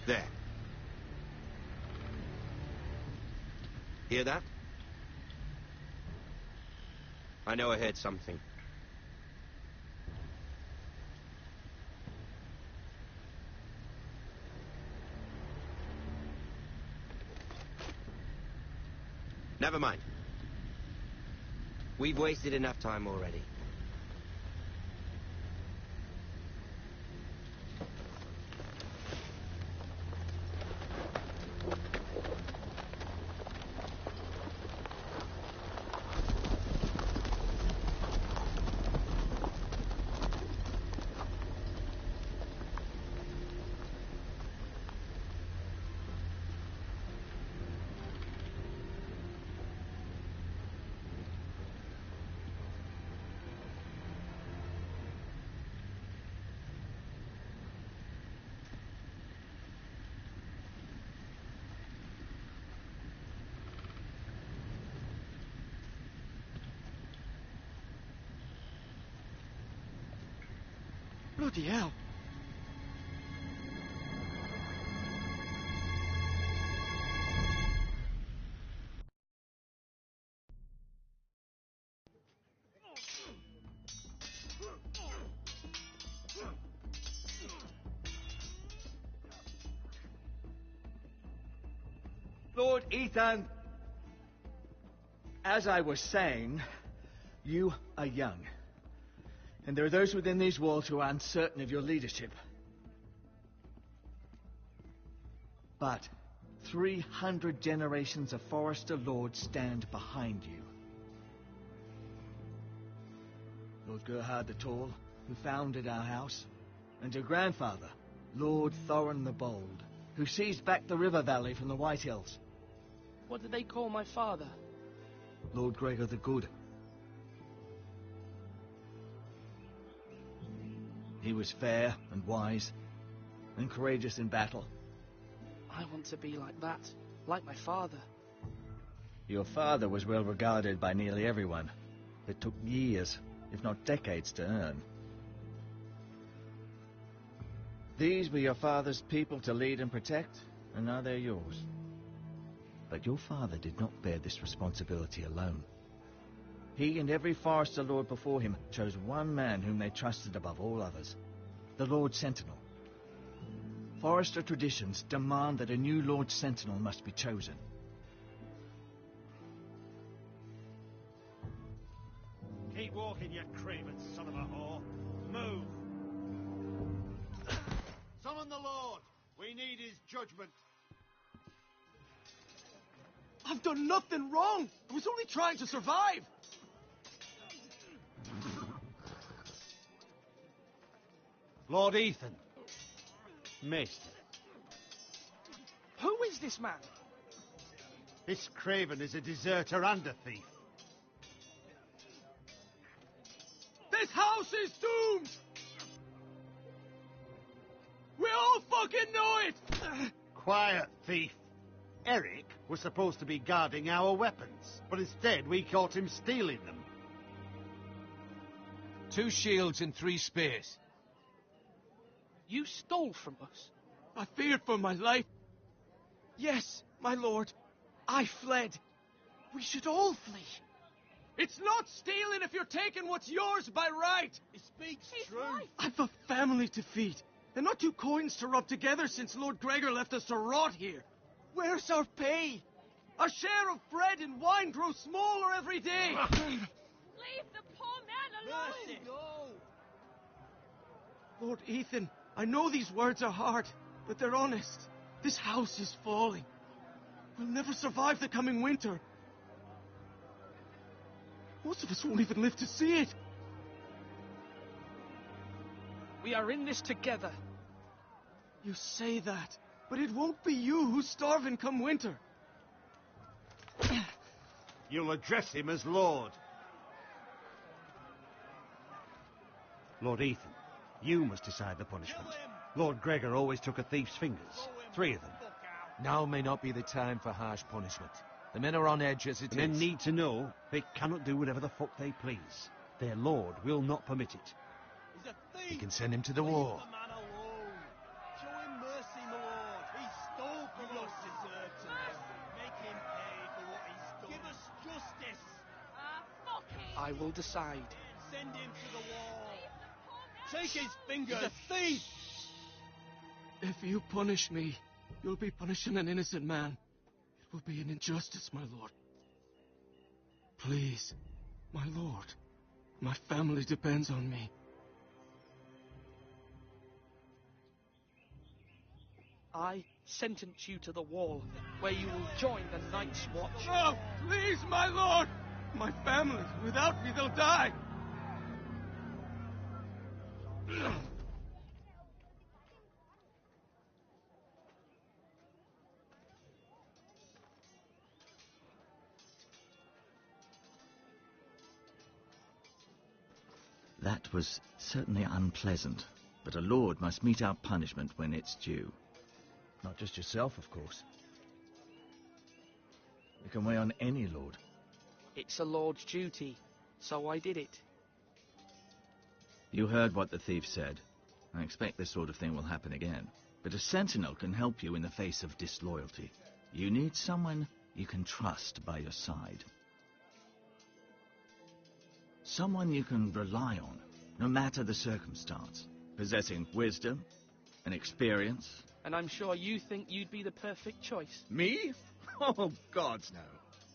There. Hear that? I know I heard something. Never mind. We've wasted enough time already. Bloody hell. Lord Ethan! As I was saying, you are young. And there are those within these walls who are uncertain of your leadership. But 300 generations of Forester lords stand behind you. Lord Gerhard the Tall, who founded our house, and your grandfather, Lord Thorin the Bold, who seized back the river valley from the White Hills. What did they call my father? Lord Gregor the Good. He was fair and wise, and courageous in battle. I want to be like that, like my father. Your father was well regarded by nearly everyone. It took years, if not decades, to earn. These were your father's people to lead and protect, and now they're yours. But your father did not bear this responsibility alone. He and every Forester Lord before him chose one man whom they trusted above all others, the Lord Sentinel. Forester traditions demand that a new Lord Sentinel must be chosen. Keep walking, you craven son of a whore. Move! Summon the Lord! We need his judgment. I've done nothing wrong! I was only trying to survive! Lord Ethan. Maester. Who is this man? This craven is a deserter and a thief. This house is doomed! We all fucking know it! Quiet, thief. Eric was supposed to be guarding our weapons, but instead we caught him stealing them. 2 shields and 3 spears. You stole from us. I feared for my life. Yes, my lord. I fled. We should all flee. It's not stealing if you're taking what's yours by right. He speaks true. Right. I've a family to feed, and not 2 coins to rub together since Lord Gregor left us to rot here. Where's our pay? Our share of bread and wine grows smaller every day. Leave the poor man alone! Mercy, no! Lord Ethan, I know these words are hard, but they're honest. This house is falling. We'll never survive the coming winter. Most of us won't even live to see it. We are in this together. You say that, but it won't be you who's starving come winter. You'll address him as Lord. Lord Ethan, you must decide the punishment. Lord Gregor always took a thief's fingers. 3 of them. Now may not be the time for harsh punishment. The men are on edge as it is. Men need to know they cannot do whatever the fuck they please. Their lord will not permit it. He's a thief! We can send him to the war. Leave the man alone. Show him mercy, my lord. He stole from us. Deserve to make him pay for what he's done. Give us justice. I will decide. Send him to the wall. Take his fingers. He's a thief. If you punish me, you'll be punishing an innocent man. It will be an injustice, my lord. Please, my lord. My family depends on me. I sentence you to the wall, where you will join the Night's Watch. No, please, my lord! My family, without me, they'll die! That was certainly unpleasant, but a lord must mete out punishment when it's due. Not just yourself, of course. You can weigh on any lord. It's a lord's duty, so I did it. You heard what the thief said. I expect this sort of thing will happen again. But a sentinel can help you in the face of disloyalty. You need someone you can trust by your side. Someone you can rely on, no matter the circumstance. Possessing wisdom and experience. And I'm sure you think you'd be the perfect choice. Me? Oh, gods, no.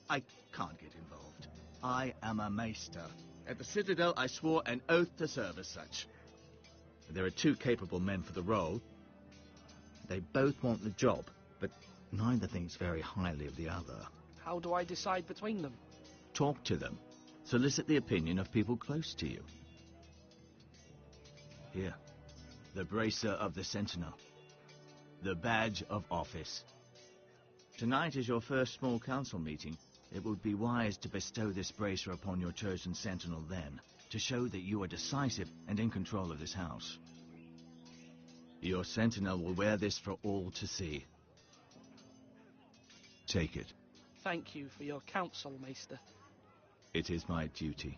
I can't get involved. I am a maester. At the Citadel, I swore an oath to serve as such. There are 2 capable men for the role. They both want the job, but neither thinks very highly of the other. How do I decide between them? Talk to them. Solicit the opinion of people close to you. Here, the Bracer of the Sentinel. The badge of office. Tonight is your first small council meeting. It would be wise to bestow this bracer upon your chosen sentinel then, to show that you are decisive and in control of this house. Your sentinel will wear this for all to see. Take it, Thank you for your counsel, Maester. It is my duty.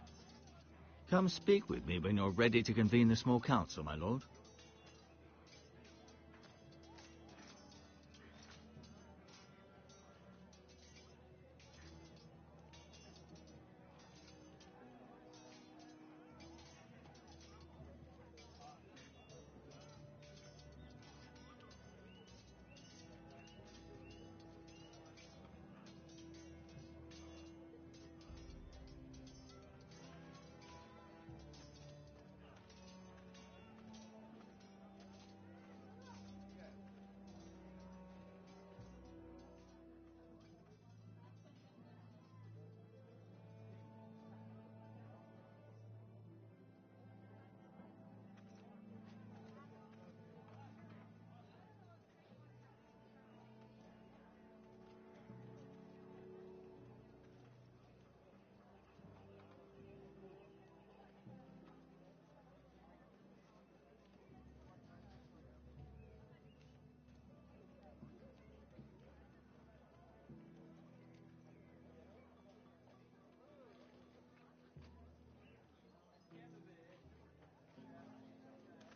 Come speak with me when you're ready to convene the small council, my lord.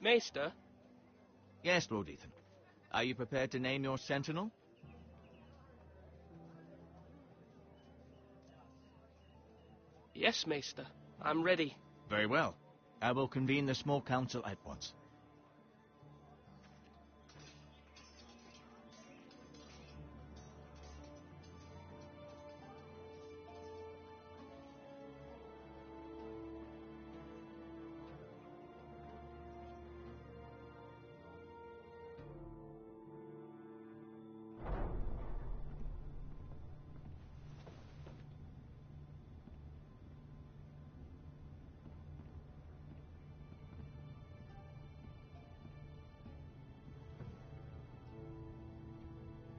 Maester? Yes, Lord Ethan. Are you prepared to name your sentinel? Yes, Maester. I'm ready. Very well. I will convene the small council at once.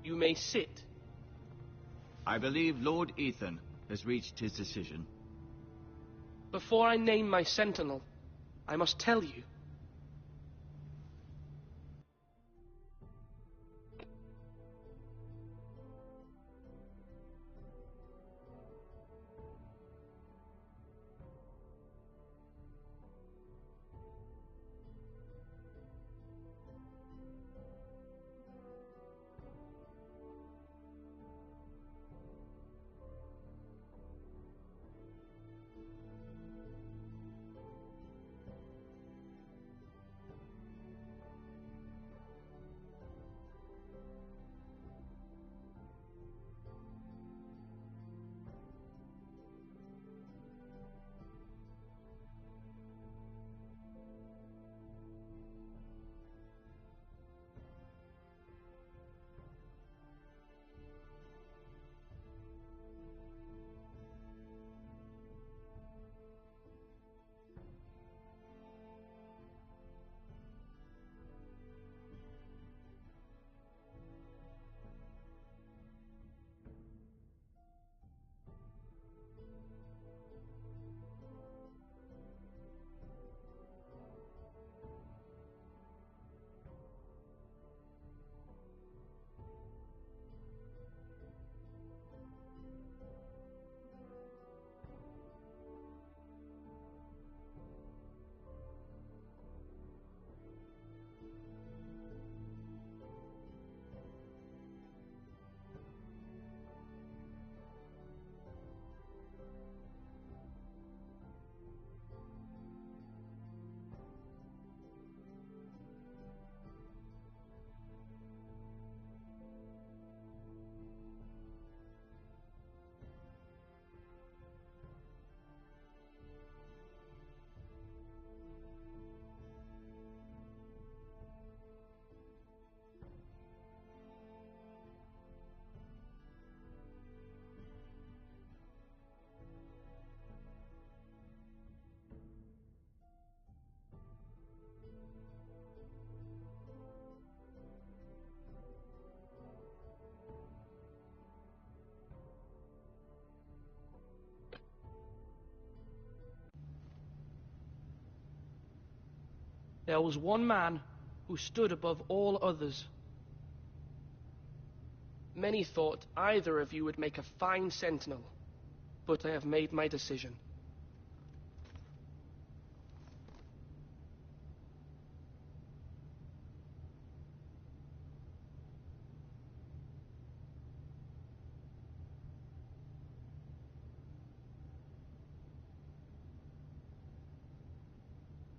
You may sit. I believe Lord Ethan has reached his decision. Before I name my sentinel, I must tell you. There was one man who stood above all others. Many thought either of you would make a fine sentinel, but I have made my decision.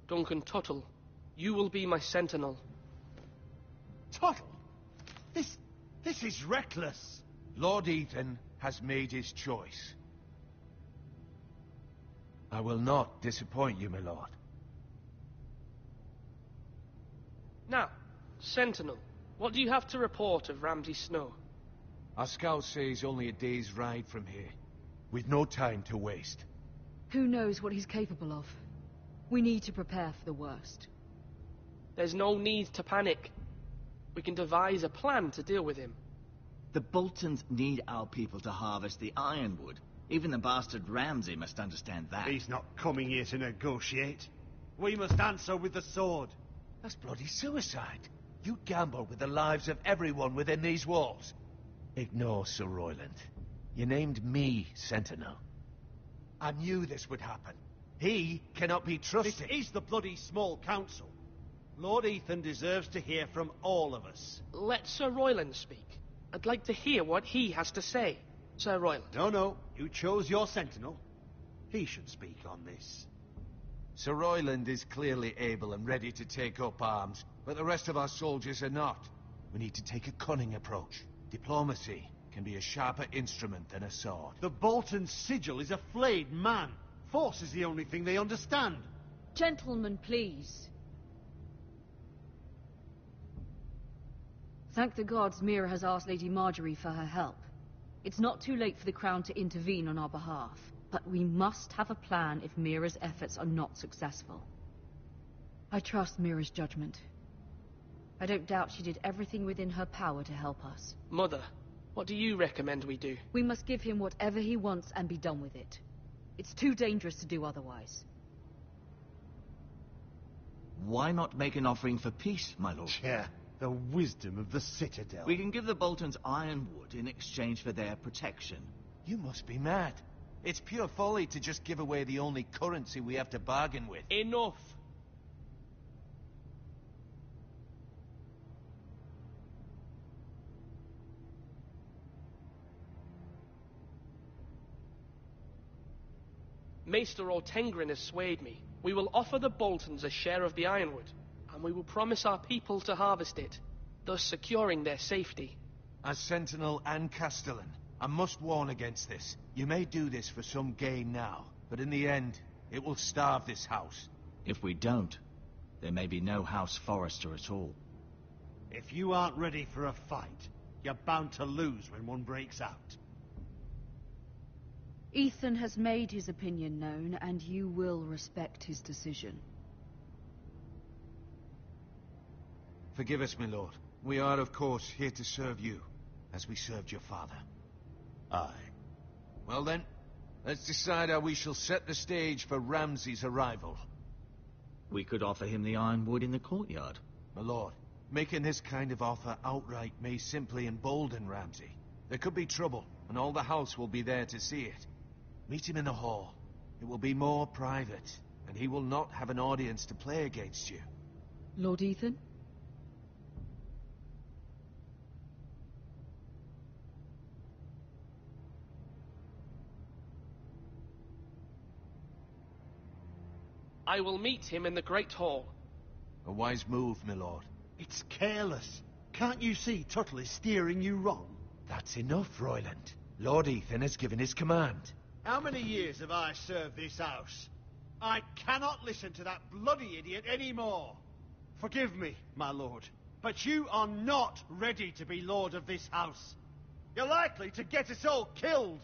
Duncan Tuttle, you will be my sentinel. Tuttle? This is reckless. Lord Ethan has made his choice. I will not disappoint you, my lord. Now, Sentinel, what do you have to report of Ramsay Snow? Our scouts say he's only a day's ride from here. We've no time to waste. Who knows what he's capable of? We need to prepare for the worst. There's no need to panic. We can devise a plan to deal with him. The Boltons need our people to harvest the ironwood. Even the bastard Ramsay must understand that. He's not coming here to negotiate. We must answer with the sword. That's bloody suicide. You gamble with the lives of everyone within these walls. Ignore Sir Royland. You named me Sentinel. I knew this would happen. He cannot be trusted. This is the bloody small council. Lord Ethan deserves to hear from all of us. Let Sir Royland speak. I'd like to hear what he has to say. Sir Royland. No. You chose your sentinel. He should speak on this. Sir Royland is clearly able and ready to take up arms, but the rest of our soldiers are not. We need to take a cunning approach. Diplomacy can be a sharper instrument than a sword. The Bolton sigil is a flayed man. Force is the only thing they understand. Gentlemen, please. Thank the gods Mira has asked Lady Marjorie for her help. It's not too late for the Crown to intervene on our behalf, but we must have a plan if Mira's efforts are not successful. I trust Mira's judgment. I don't doubt she did everything within her power to help us. Mother, what do you recommend we do? We must give him whatever he wants and be done with it. It's too dangerous to do otherwise. Why not make an offering for peace, my lord? Yeah, the wisdom of the Citadel. We can give the Boltons ironwood in exchange for their protection. You must be mad. It's pure folly to just give away the only currency we have to bargain with. Enough! Maester Ortengrin has swayed me. We will offer the Boltons a share of the ironwood, and we will promise our people to harvest it, thus securing their safety. As Sentinel and Castellan, I must warn against this. You may do this for some gain now, but in the end, it will starve this house. If we don't, there may be no House Forrester at all. If you aren't ready for a fight, you're bound to lose when one breaks out. Ethan has made his opinion known, and you will respect his decision. Forgive us, my lord. We are, of course, here to serve you, as we served your father. Aye. Well then, let's decide how we shall set the stage for Ramsay's arrival. We could offer him the ironwood in the courtyard. My lord, making this kind of offer outright may simply embolden Ramsay. There could be trouble, and all the house will be there to see it. Meet him in the hall. It will be more private, and he will not have an audience to play against you. Lord Ethan? I will meet him in the Great Hall. A wise move, my lord. It's careless. Can't you see Tuttle is steering you wrong? That's enough, Royland. Lord Ethan has given his command. How many years have I served this house? I cannot listen to that bloody idiot anymore. Forgive me, my lord, but you are not ready to be lord of this house. You're likely to get us all killed.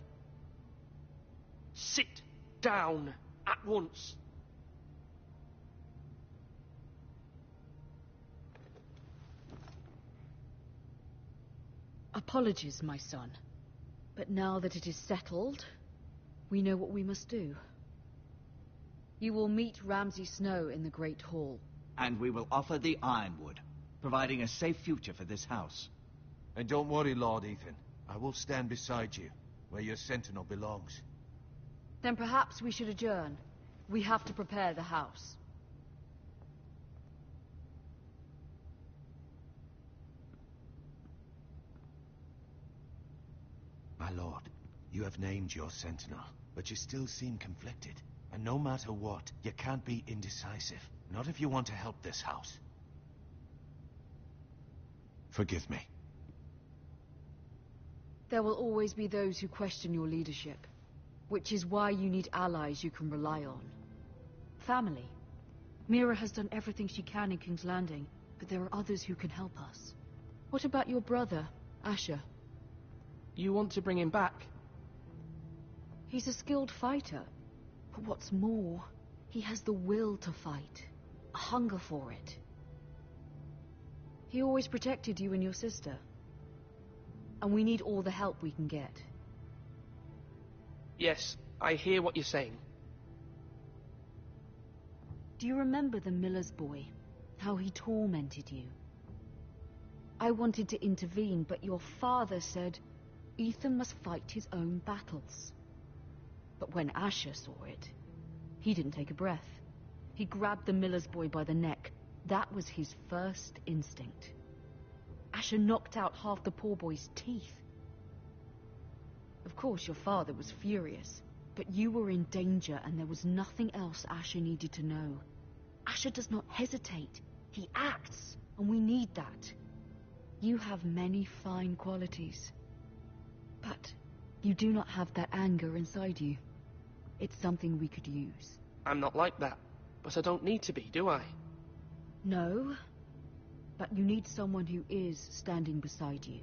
Sit down at once. Apologies, my son. But now that it is settled, we know what we must do. You will meet Ramsay Snow in the Great Hall. And we will offer the ironwood, providing a safe future for this house. And don't worry, Lord Ethan. I will stand beside you, where your sentinel belongs. Then perhaps we should adjourn. We have to prepare the house. My lord, you have named your sentinel, but you still seem conflicted. And no matter what, you can't be indecisive. Not if you want to help this house. Forgive me. There will always be those who question your leadership, which is why you need allies you can rely on. Family. Mira has done everything she can in King's Landing, but there are others who can help us. What about your brother, Asher? You want to bring him back? He's a skilled fighter. But what's more, he has the will to fight. A hunger for it. He always protected you and your sister. And we need all the help we can get. Yes, I hear what you're saying. Do you remember the miller's boy? How he tormented you? I wanted to intervene, but your father said Ethan must fight his own battles. But when Asher saw it, he didn't take a breath. He grabbed the miller's boy by the neck. That was his first instinct. Asher knocked out half the poor boy's teeth. Of course, your father was furious, but you were in danger and there was nothing else Asher needed to know. Asher does not hesitate. He acts, and we need that. You have many fine qualities, but you do not have that anger inside you. It's something we could use. I'm not like that, but I don't need to be, do I? No, but you need someone who is standing beside you.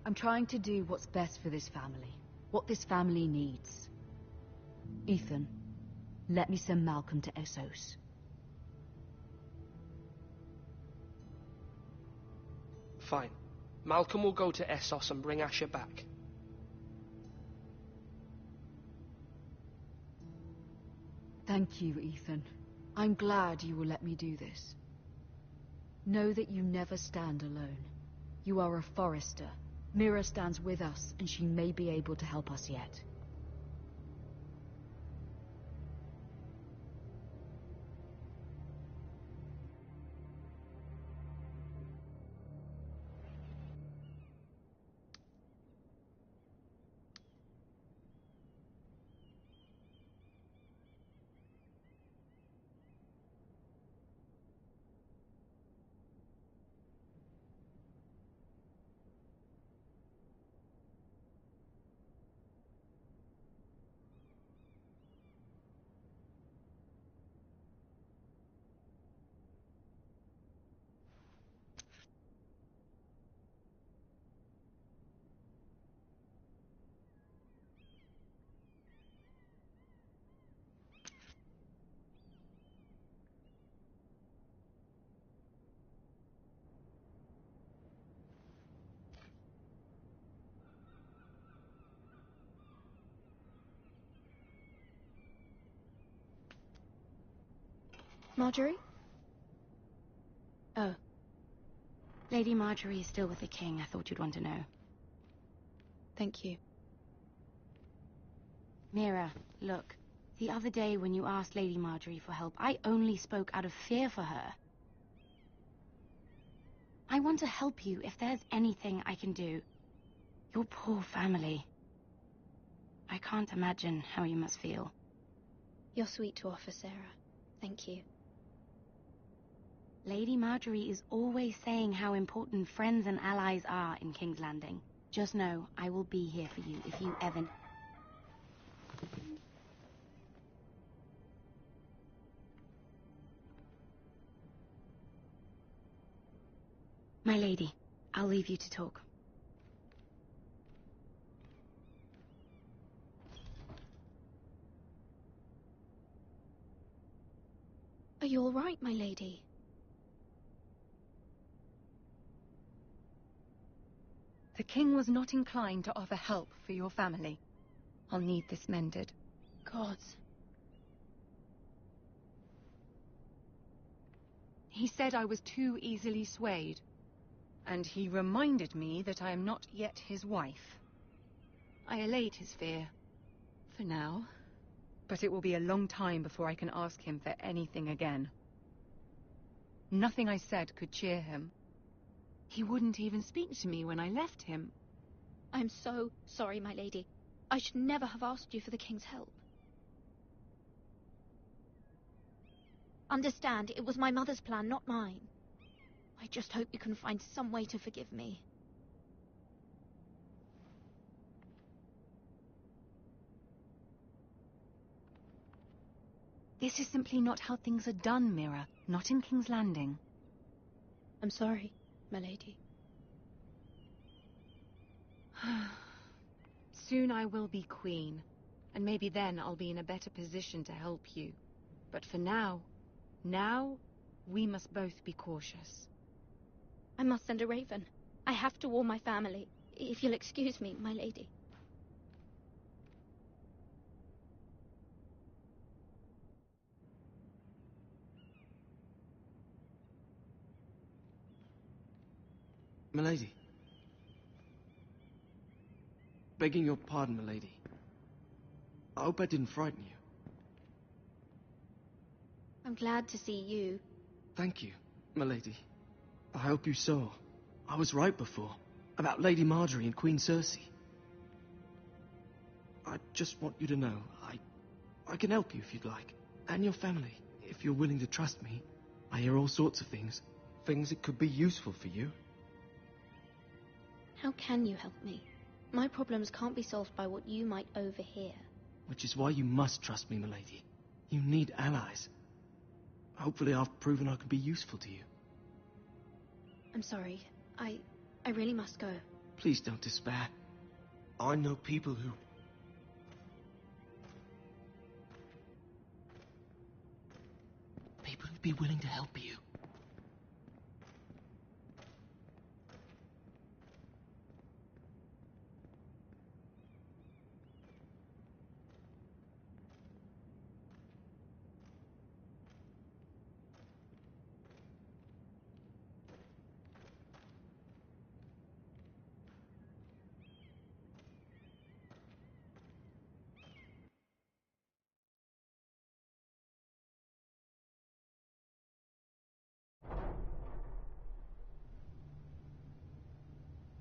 I'm trying to do what's best for this family. What this family needs. Ethan, let me send Malcolm to Essos. Fine. Malcolm will go to Essos and bring Asher back. Thank you, Ethan. I'm glad you will let me do this. Know that you never stand alone. You are a Forrester. Mira stands with us, and she may be able to help us yet. Marjorie? Oh. Lady Marjorie is still with the king. I thought you'd want to know. Thank you. Mira, look. The other day when you asked Lady Marjorie for help, I only spoke out of fear for her. I want to help you if there's anything I can do. Your poor family. I can't imagine how you must feel. You're sweet to offer, Sarah. Thank you. Lady Marjorie is always saying how important friends and allies are in King's Landing. Just know, I will be here for you if you ever... My lady, I'll leave you to talk. Are you all right, my lady? The king was not inclined to offer help for your family. I'll need this mended. Gods. He said I was too easily swayed. And he reminded me that I am not yet his wife. I allayed his fear. For now. But it will be a long time before I can ask him for anything again. Nothing I said could cheer him. He wouldn't even speak to me when I left him. I'm so sorry, my lady. I should never have asked you for the king's help. Understand, it was my mother's plan, not mine. I just hope you can find some way to forgive me. This is simply not how things are done, Mira. Not in King's Landing. I'm sorry, my lady. Soon I will be queen, and maybe then I'll be in a better position to help you. But for now, we must both be cautious. I must send a raven. I have to warn my family. If you'll excuse me, my lady. Milady. Begging your pardon, milady. I hope I didn't frighten you. I'm glad to see you. Thank you, milady. I hope you saw. I was right before. About Lady Marjorie and Queen Cersei. I just want you to know, I can help you if you'd like. And your family, if you're willing to trust me. I hear all sorts of things. Things that could be useful for you. How can you help me? My problems can't be solved by what you might overhear. Which is why you must trust me, milady. You need allies. Hopefully I've proven I can be useful to you. I'm sorry. I really must go. Please don't despair. I know people who'd be willing to help you.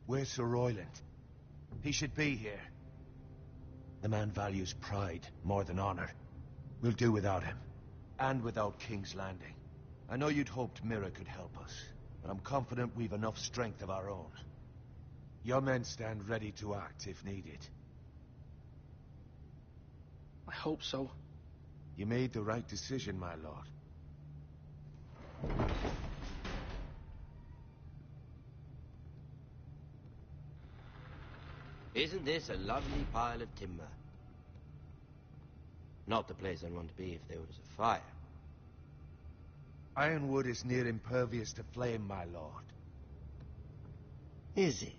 Where's Sir Royland? He should be here. The man values pride more than honor. We'll do without him. And without King's Landing. I know you'd hoped Mira could help us, but I'm confident we've enough strength of our own. Your men stand ready to act if needed. I hope so. You made the right decision, my lord. Isn't this a lovely pile of timber? Not the place I'd want to be if there was a fire. Ironwood is near impervious to flame, my lord. Is it?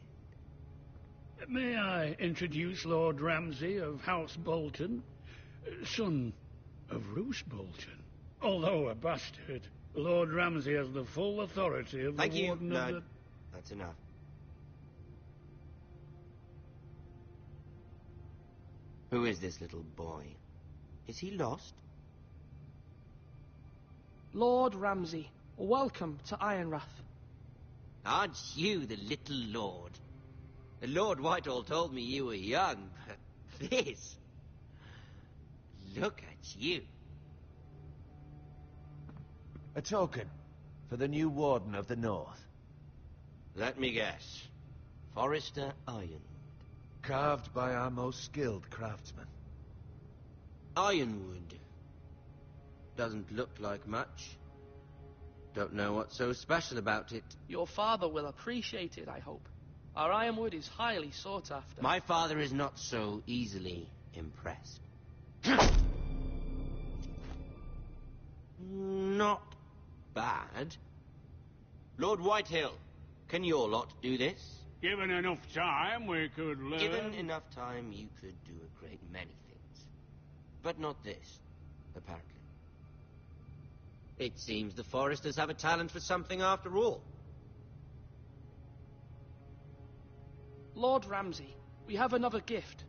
May I introduce Lord Ramsay of House Bolton, son of Roose Bolton? Although a bastard, Lord Ramsay has the full authority of the Warden of the... That's enough. Who is this little boy? Is he lost? Lord Ramsay, welcome to Ironrath. Aren't you the little lord? Lord Whitehall told me you were young, but this... Look at you. A token for the new Warden of the North. Let me guess. Forrester Ironwood. Carved by our most skilled craftsmen. Ironwood. Doesn't look like much. Don't know what's so special about it. Your father will appreciate it, I hope. Our ironwood is highly sought after. My father is not so easily impressed. Not bad. Lord Whitehill, can your lot do this? Given enough time, we could learn... Given enough time, you could do a great many things. But not this, apparently. It seems the Foresters have a talent for something after all. Lord Ramsay, we have another gift.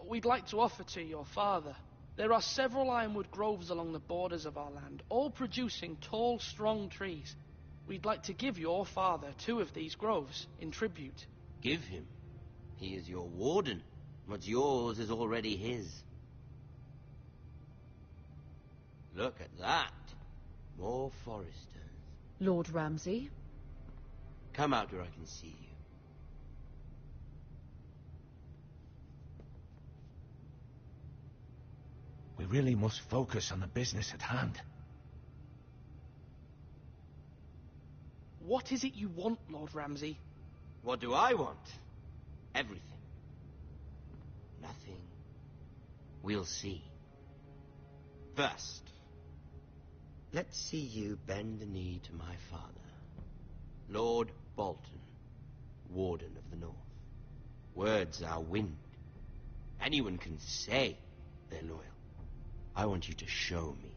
We'd like to offer to your father. There are several ironwood groves along the borders of our land, all producing tall, strong trees. We'd like to give your father 2 of these groves in tribute. Give him? He is your warden. What's yours is already his. Look at that. More Foresters. Lord Ramsay? Come out where I can see you. We really must focus on the business at hand. What is it you want, Lord Ramsay? What do I want? Everything. Nothing. We'll see. First, let's see you bend the knee to my father, Lord Bolton, Warden of the North. Words are wind. Anyone can say they're loyal. I want you to show me.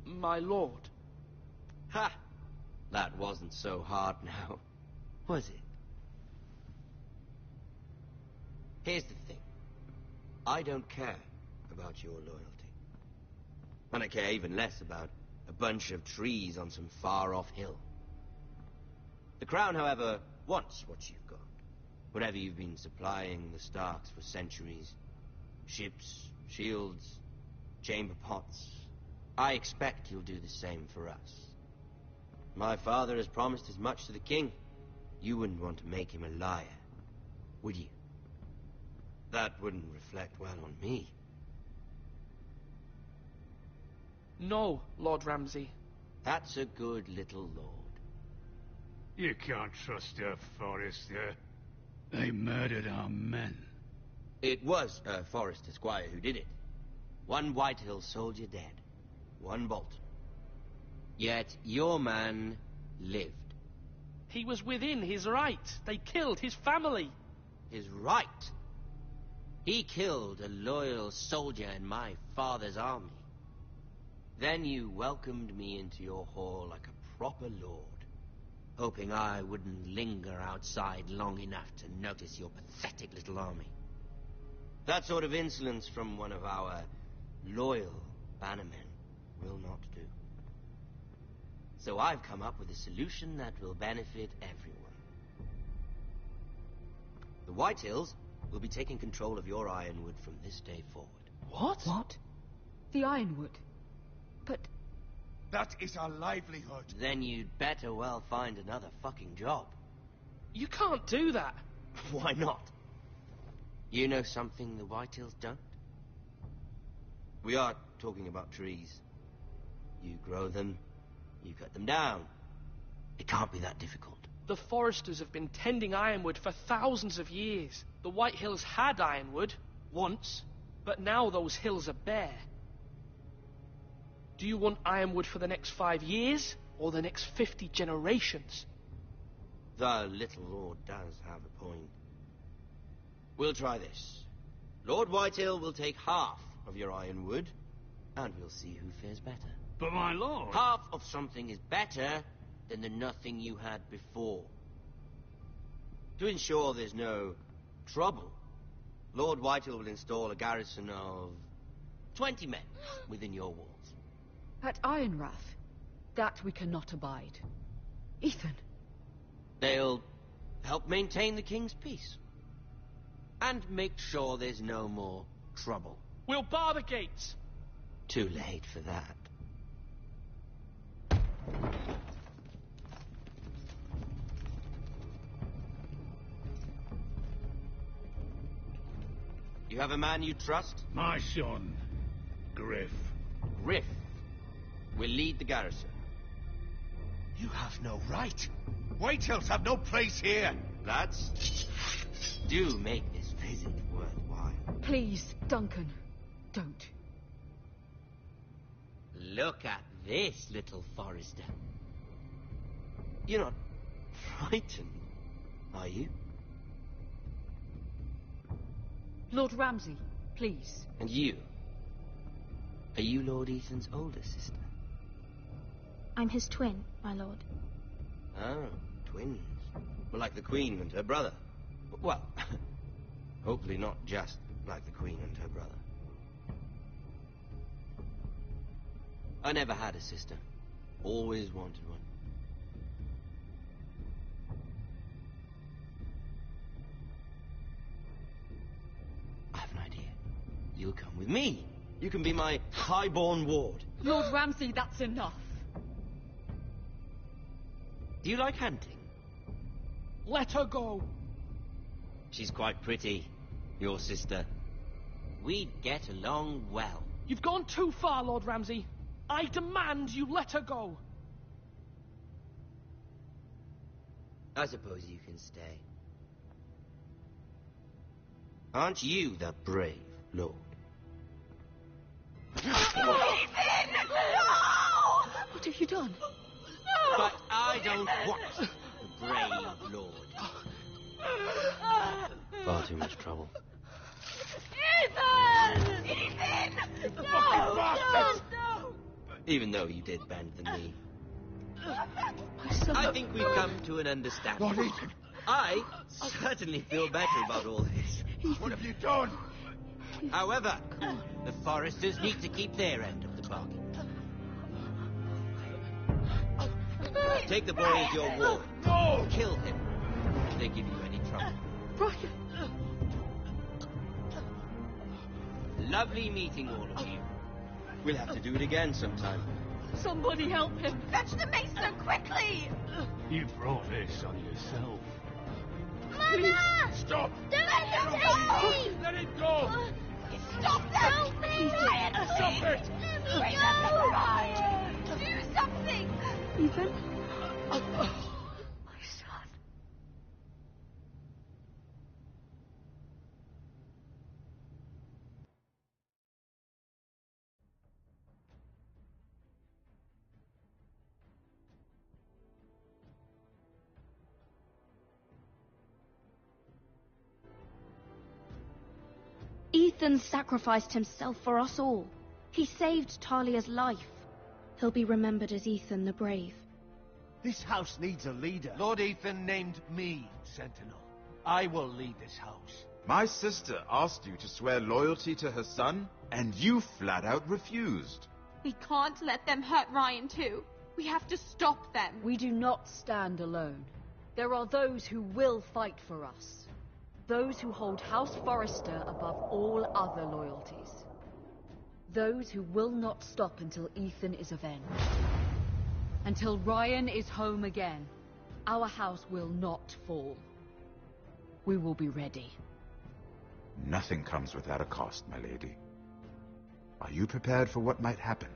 My lord. Ha! That wasn't so hard now, was it? Here's the thing. I don't care about your loyalty. And I care even less about a bunch of trees on some far-off hill. The Crown, however, wants what you've got. Whatever you've been supplying the Starks for centuries. Ships, shields, chamber pots. I expect you'll do the same for us. My father has promised as much to the king. You wouldn't want to make him a liar, would you? That wouldn't reflect well on me. No, Lord Ramsay. That's a good little lord. You can't trust her, Forrester. They murdered our men. It was a Forrester squire who did it. 1 Whitehill soldier dead. 1 Bolton. Yet your man lived. He was within his right. They killed his family. His right? He killed a loyal soldier in my father's army. Then you welcomed me into your hall like a proper lord, hoping I wouldn't linger outside long enough to notice your pathetic little army. That sort of insolence from one of our loyal bannermen will not do. So I've come up with a solution that will benefit everyone. The Whitehills will be taking control of your ironwood from this day forward. What? What? The ironwood? But... That is our livelihood. Then you'd better well find another fucking job. You can't do that. Why not? You know something the Whitehills don't? We are talking about trees. You grow them, you cut them down. It can't be that difficult. The Foresters have been tending ironwood for thousands of years. The Whitehills had ironwood, once, but now those hills are bare. Do you want ironwood for the next 5 years, or the next 50 generations? The little lord does have a point. We'll try this. Lord Whitehill will take half of your ironwood, and we'll see who fares better. But my lord... Half of something is better than the nothing you had before. To ensure there's no trouble, Lord Whitehill will install a garrison of 20 men within your walls. At Ironrath? That we cannot abide. Ethan. They'll help maintain the king's peace. And make sure there's no more trouble. We'll bar the gates. Too late for that. You have a man you trust? My son, Griff. Griff will lead the garrison. You have no right. Whitehills have no place here. Lads, do make this visit worthwhile. Please, Duncan, don't. Look at this, little Forrester. You're not frightened, are you? Lord Ramsay, please. And you? Are you Lord Ethan's older sister? I'm his twin, my lord. Oh, twins. Well, like the Queen and her brother. Well, hopefully not just like the Queen and her brother. I never had a sister. Always wanted one. I have an idea. You'll come with me. You can be my highborn ward. Lord Ramsay, that's enough. Do you like hunting? Let her go. She's quite pretty, your sister. We'd get along well. You've gone too far, Lord Ramsay. I demand you let her go. I suppose you can stay. Aren't you the brave lord? Ethan! No! What have you done? But I don't want the brave lord. Far too much trouble. Ethan! Ethan! No! No! No! Even though you did bend the knee. I think we've come to an understanding. Lord Ethan! I certainly feel better about all this. What have you done? However, the Foresters need to keep their end of the bargain. Take the boy as your ward. No! Kill him if they give you any trouble. Brian! Lovely meeting all of you. We'll have to do it again sometime. Somebody help him! Fetch the mason quickly! You brought this on yourself. Mother! Stop! Don't let him take me! Let it go! Stop that! Help me! Ryan, Stop it! Let me go! Ryan! Do something! Ethan? My son. Ethan sacrificed himself for us all. He saved Talia's life. He'll be remembered as Ethan the Brave. This house needs a leader. Lord Ethan named me Sentinel. I will lead this house. My sister asked you to swear loyalty to her son, and you flat out refused. We can't let them hurt Ryan too. We have to stop them. We do not stand alone. There are those who will fight for us. Those who hold House Forrester above all other loyalties. Those who will not stop until Ethan is avenged. Until Ryan is home again, our house will not fall. We will be ready. Nothing comes without a cost, my lady. Are you prepared for what might happen?